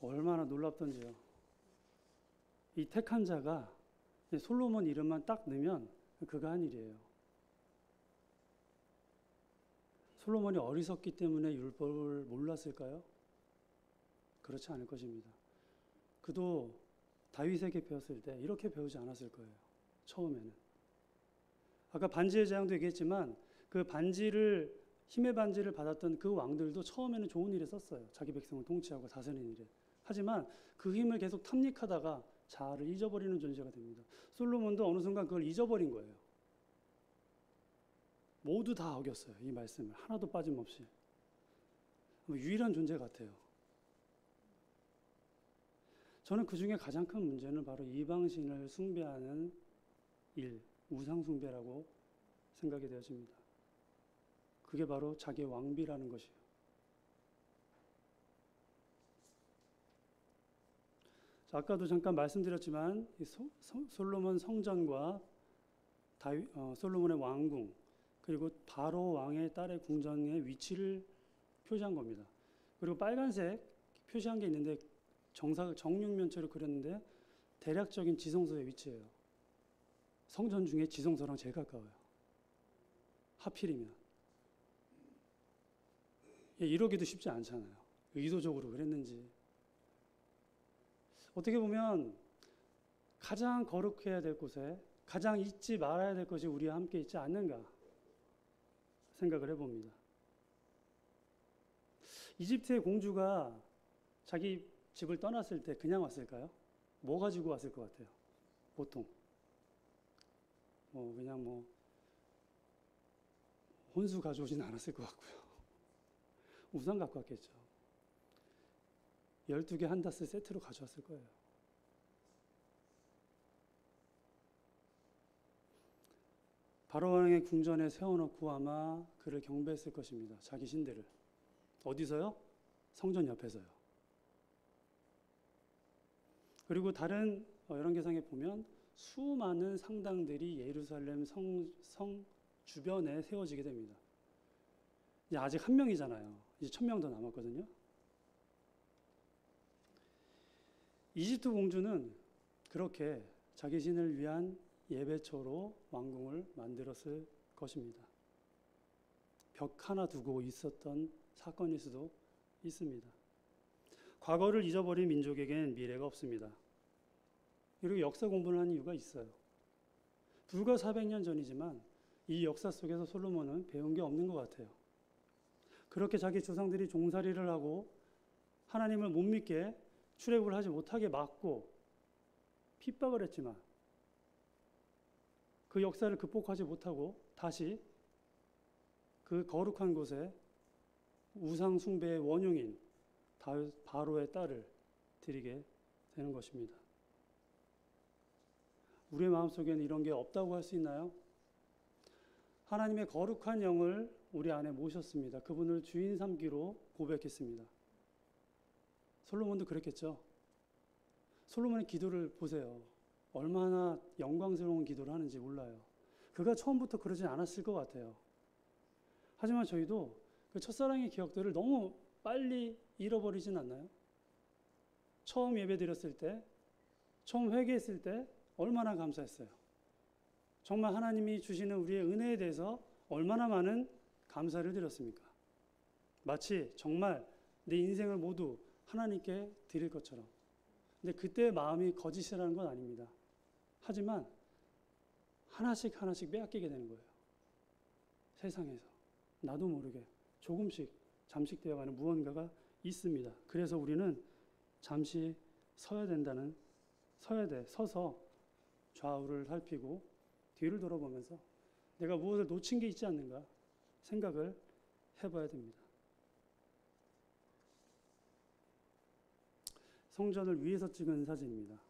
얼마나 놀랍던지요. 이 택한 자가 솔로몬 이름만 딱 넣으면 그가 한 일이에요. 솔로몬이 어리석기 때문에 율법을 몰랐을까요? 그렇지 않을 것입니다. 그도 다윗에게 배웠을 때 이렇게 배우지 않았을 거예요. 처음에는. 아까 반지의 제왕도 얘기했지만 그 반지를 힘의 반지를 받았던 그 왕들도 처음에는 좋은 일에 썼어요. 자기 백성을 통치하고 다스리는 일에. 하지만 그 힘을 계속 탐닉하다가 자아를 잊어버리는 존재가 됩니다. 솔로몬도 어느 순간 그걸 잊어버린 거예요. 모두 다 어겼어요. 이 말씀을 하나도 빠짐없이. 유일한 존재 같아요. 저는 그 중에 가장 큰 문제는 바로 이방신을 숭배하는 일, 우상 숭배라고 생각이 되어집니다. 그게 바로 자기의 왕비라는 것이에요. 자, 아까도 잠깐 말씀드렸지만 솔로몬 성전과 솔로몬의 왕궁 그리고 바로 왕의 딸의 궁전의 위치를 표시한 겁니다. 그리고 빨간색 표시한 게 있는데 정육면체로 그렸는데 대략적인 지성소의 위치예요. 성전 중에 지성소랑 제일 가까워요. 하필이면. 이러기도 쉽지 않잖아요. 의도적으로 그랬는지. 어떻게 보면 가장 거룩해야 될 곳에 가장 잊지 말아야 될 것이 우리와 함께 있지 않는가 생각을 해봅니다. 이집트의 공주가 자기 집을 떠났을 때 그냥 왔을까요? 뭐 가지고 왔을 것 같아요? 보통 그냥 혼수 가져오지는 않았을 것 같고요. 우산 갖고 왔겠죠. 12개 한다스 세트로 가져왔을 거예요. 바로왕의 궁전에 세워놓고 아마 그를 경배했을 것입니다. 자기 신들을. 어디서요? 성전 옆에서요. 그리고 다른 열왕기상에 보면 수많은 상당들이 예루살렘 성 주변에 세워지게 됩니다. 이제 아직 한 명이잖아요. 이제 1000명 더 남았거든요. 이집트 공주는 그렇게 자기 신을 위한 예배처로 왕궁을 만들었을 것입니다. 벽 하나 두고 있었던 사건일 수도 있습니다. 과거를 잊어버린 민족에겐 미래가 없습니다. 그리고 역사 공부를 하는 이유가 있어요. 불과 400년 전이지만 이 역사 속에서 솔로몬은 배운 게 없는 것 같아요. 그렇게 자기 조상들이 종살이를 하고 하나님을 못 믿게 출애굽을 하지 못하게 막고 핍박을 했지만 그 역사를 극복하지 못하고 다시 그 거룩한 곳에 우상 숭배의 원흉인 바로의 딸을 드리게 되는 것입니다. 우리의 마음속에는 이런 게 없다고 할 수 있나요? 하나님의 거룩한 영을 우리 안에 모셨습니다. 그분을 주인 삼기로 고백했습니다. 솔로몬도 그랬겠죠. 솔로몬의 기도를 보세요. 얼마나 영광스러운 기도를 하는지 몰라요. 그가 처음부터 그러진 않았을 것 같아요. 하지만 저희도 그 첫사랑의 기억들을 너무 빨리 잃어버리진 않나요? 처음 예배 드렸을 때, 처음 회개했을 때 얼마나 감사했어요. 정말 하나님이 주시는 우리의 은혜에 대해서 얼마나 많은 감사를 드렸습니까? 마치 정말 내 인생을 모두 하나님께 드릴 것처럼. 근데 그때 마음이 거짓이라는 건 아닙니다. 하지만 하나씩 하나씩 빼앗기게 되는 거예요. 세상에서 나도 모르게 조금씩 잠식되어가는 무언가가 있습니다. 그래서 우리는 잠시 서야 돼. 서서 좌우를 살피고 뒤를 돌아보면서 내가 무엇을 놓친 게 있지 않는가 생각을 해봐야 됩니다. 성전을 위에서 찍은 사진입니다.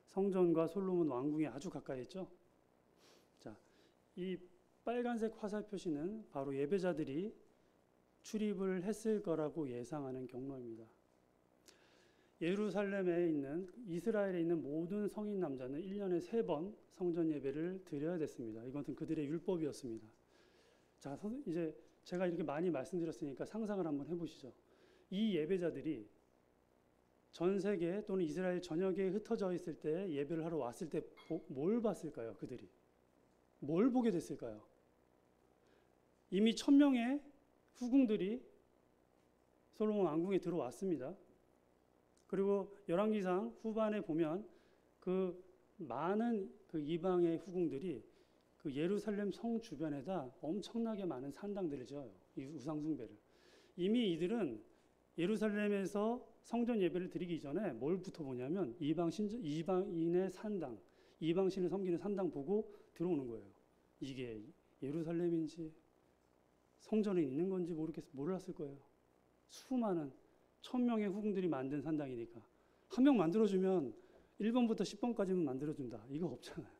성전과 솔로몬 왕궁이 아주 가까이 있죠. 자, 이 빨간색 화살 표시는 바로 예배자들이 출입을 했을 거라고 예상하는 경로입니다. 예루살렘에 있는 이스라엘에 있는 모든 성인 남자는 1년에 3번 성전 예배를 드려야 됐습니다. 이것은 그들의 율법이었습니다. 자, 이제 제가 이렇게 많이 말씀드렸으니까 상상을 한번 해보시죠. 이 예배자들이 전 세계 또는 이스라엘 전역에 흩어져 있을 때 예배를 하러 왔을 때 뭘 봤을까요? 그들이 뭘 보게 됐을까요? 이미 1000명의 후궁들이 솔로몬 왕궁에 들어왔습니다. 그리고 열왕기상 후반에 보면 그 많은 그 이방의 후궁들이 그 예루살렘 성 주변에다 엄청나게 많은 산당들을 지어요. 이 우상 숭배를. 이미 이들은 예루살렘에서 성전 예배를 드리기 전에 뭘부터 보냐면 이방인의 산당, 이방신을 섬기는 산당 보고 들어오는 거예요. 이게 예루살렘인지 성전에 있는 건지 몰랐을 거예요. 수많은 1000명의 후궁들이 만든 산당이니까 한 명 만들어주면 1번부터 10번까지만 만들어준다. 이거 없잖아요.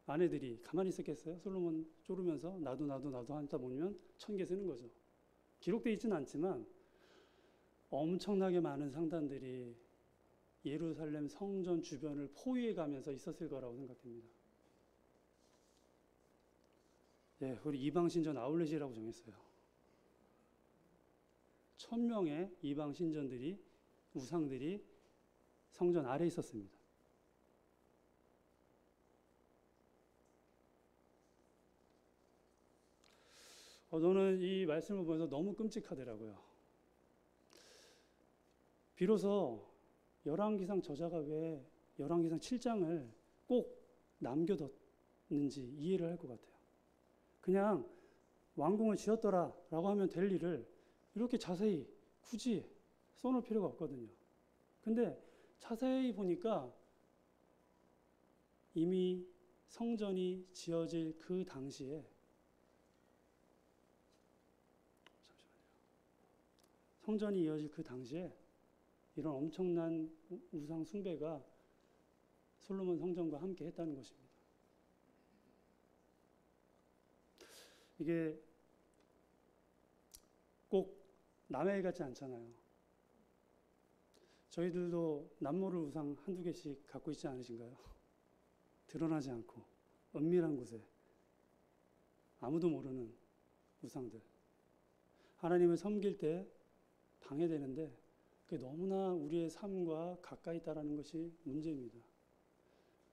아내들이 가만히 있었겠어요? 솔로몬 쪼르면서 나도 하다 보면 1000개 쓰는 거죠. 기록되어 있지는 않지만 엄청나게 많은 상단들이 예루살렘 성전 주변을 포위해 가면서 있었을 거라고 생각합니다. 예, 우리 이방신전 아울렛이라고 정했어요. 1000명의 이방신전들이, 우상들이 성전 아래에 있었습니다. 저는 이 말씀을 보면서 너무 끔찍하더라고요. 비로소 열왕기상 저자가 왜 열왕기상 7장을 꼭 남겨뒀는지 이해를 할 것 같아요. 그냥 왕궁을 지었더라라고 하면 될 일을 이렇게 자세히 굳이 써놓을 필요가 없거든요. 근데 자세히 보니까 이미 성전이 지어질 그 당시에, 성전이 이어질 그 당시에 이런 엄청난 우상 숭배가 솔로몬 성전과 함께 했다는 것입니다. 이게 꼭 남의 일 같지 않잖아요. 저희들도 남모를 우상 한두 개씩 갖고 있지 않으신가요? 드러나지 않고 은밀한 곳에 아무도 모르는 우상들. 하나님을 섬길 때 방해되는데 그게 너무나 우리의 삶과 가까이 있다는 것이 문제입니다.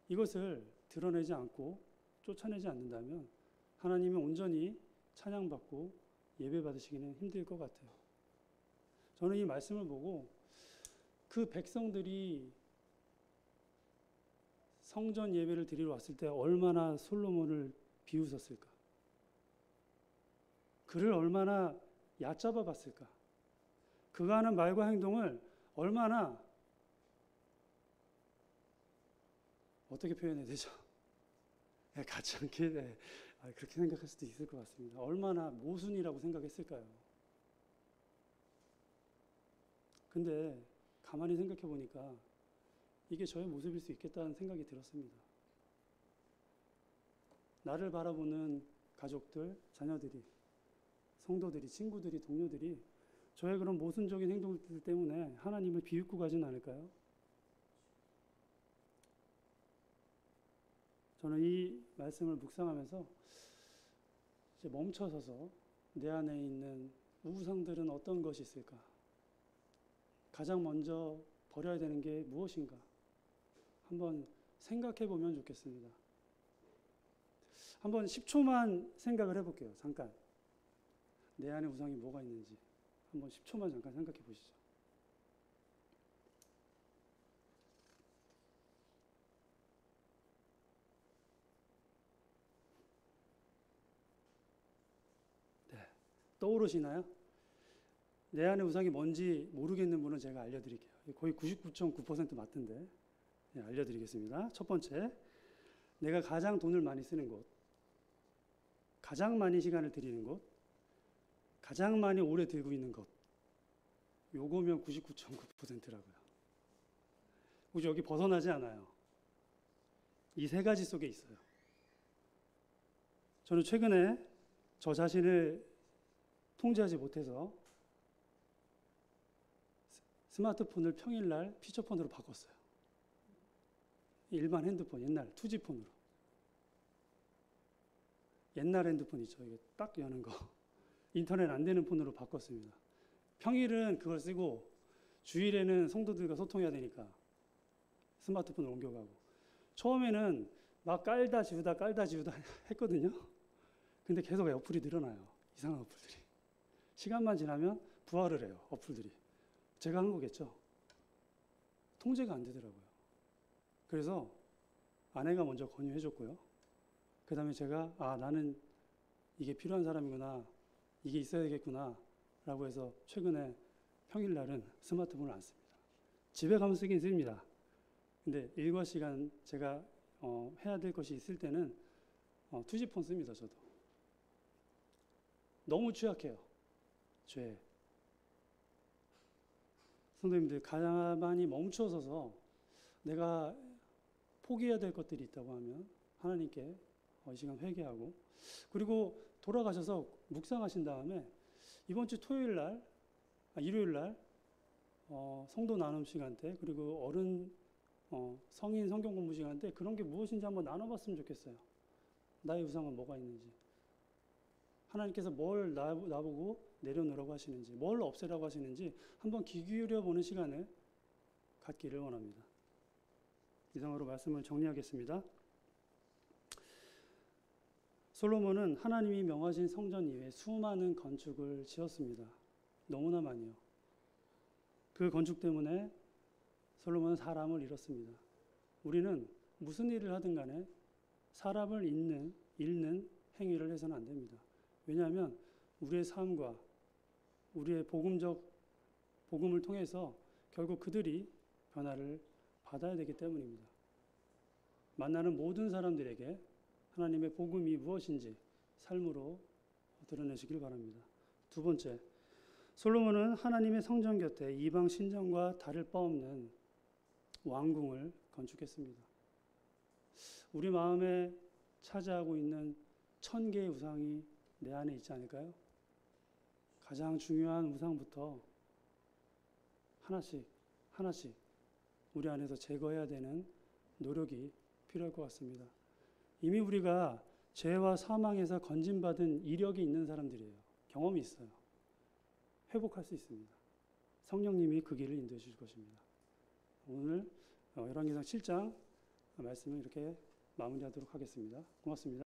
이것을 드러내지 않고 쫓아내지 않는다면 하나님이 온전히 찬양받고 예배받으시기는 힘들 것 같아요. 저는 이 말씀을 보고 그 백성들이 성전 예배를 드리러 왔을 때 얼마나 솔로몬을 비웃었을까? 그를 얼마나 얕잡아 봤을까? 그가 하는 말과 행동을 얼마나, 어떻게 표현해야 되죠? 같지 않게 그렇게 생각할 수도 있을 것 같습니다. 얼마나 모순이라고 생각했을까요? 근데 가만히 생각해 보니까 이게 저의 모습일 수 있겠다는 생각이 들었습니다. 나를 바라보는 가족들, 자녀들이, 성도들이, 친구들이, 동료들이 저의 그런 모순적인 행동들 때문에 하나님을 비웃고 가진 않을까요? 저는 이 말씀을 묵상하면서 이제 멈춰서서 내 안에 있는 우상들은 어떤 것이 있을까? 가장 먼저 버려야 되는 게 무엇인가? 한번 생각해 보면 좋겠습니다. 한번 10초만 생각을 해볼게요. 잠깐. 내 안에 우상이 뭐가 있는지 한번 10초만 잠깐 생각해 보시죠. 네. 떠오르시나요? 내 안에 우상이 뭔지 모르겠는 분은 제가 알려드릴게요. 거의 99.9% 맞던데. 네, 알려드리겠습니다. 첫 번째, 내가 가장 돈을 많이 쓰는 곳, 가장 많이 시간을 들이는 곳, 가장 많이 오래 들고 있는 것. 요거면 99.9%라고요. 혹시 여기 벗어나지 않아요. 이 세 가지 속에 있어요. 저는 최근에 저 자신을 통제하지 못해서 스마트폰을 평일날 피처폰으로 바꿨어요. 일반 핸드폰, 옛날 투지폰으로. 옛날 핸드폰 있죠. 이게 딱 여는 거. 인터넷 안 되는 폰으로 바꿨습니다. 평일은 그걸 쓰고 주일에는 성도들과 소통해야 되니까 스마트폰을 옮겨가고. 처음에는 막 깔다 지우다 했거든요. 근데 계속 어플이 늘어나요. 이상한 어플들이. 시간만 지나면 부활을 해요. 어플들이. 제가 한 거겠죠. 통제가 안 되더라고요. 그래서 아내가 먼저 권유해줬고요. 그 다음에 제가 나는 이게 필요한 사람이구나, 이게 있어야 되겠구나 라고 해서 최근에 평일날은 스마트폰을 안 씁니다. 집에 가면 쓰긴 씁니다. 근데 일과 시간 제가 해야 될 것이 있을 때는 투지폰 씁니다. 저도 너무 취약해요. 죄에. 성도님들, 가만히 멈춰서서 내가 포기해야 될 것들이 있다고 하면 하나님께 이 시간 회개하고, 그리고 돌아가셔서 묵상하신 다음에 이번 주 일요일 날 성도 나눔 시간 때, 그리고 성인 성경 공부 시간 때 그런 게 무엇인지 한번 나눠봤으면 좋겠어요. 나의 우상은 뭐가 있는지, 하나님께서 뭘 나보고 내려놓으라고 하시는지, 뭘 없애라고 하시는지 한번 귀 기울여 보는 시간을 갖기를 원합니다. 이상으로 말씀을 정리하겠습니다. 솔로몬은 하나님이 명하신 성전 이외에 수많은 건축을 지었습니다. 너무나 많이요. 그 건축 때문에 솔로몬은 사람을 잃었습니다. 우리는 무슨 일을 하든 간에 사람을 잃는 행위를 해서는 안 됩니다. 왜냐하면 우리의 삶과 우리의 복음을 통해서 결국 그들이 변화를 받아야 되기 때문입니다. 만나는 모든 사람들에게 하나님의 복음이 무엇인지 삶으로 드러내시길 바랍니다. 두 번째, 솔로몬은 하나님의 성전 곁에 이방 신전과 다를 바 없는 왕궁을 건축했습니다. 우리 마음에 차지하고 있는 1000개의 우상이 내 안에 있지 않을까요? 가장 중요한 우상부터 하나씩 우리 안에서 제거해야 되는 노력이 필요할 것 같습니다. 이미 우리가 죄와 사망에서 건진받은 이력이 있는 사람들이에요. 경험이 있어요. 회복할 수 있습니다. 성령님이 그 길을 인도해 주실 것입니다. 오늘 열왕기상 7장 말씀을 이렇게 마무리하도록 하겠습니다. 고맙습니다.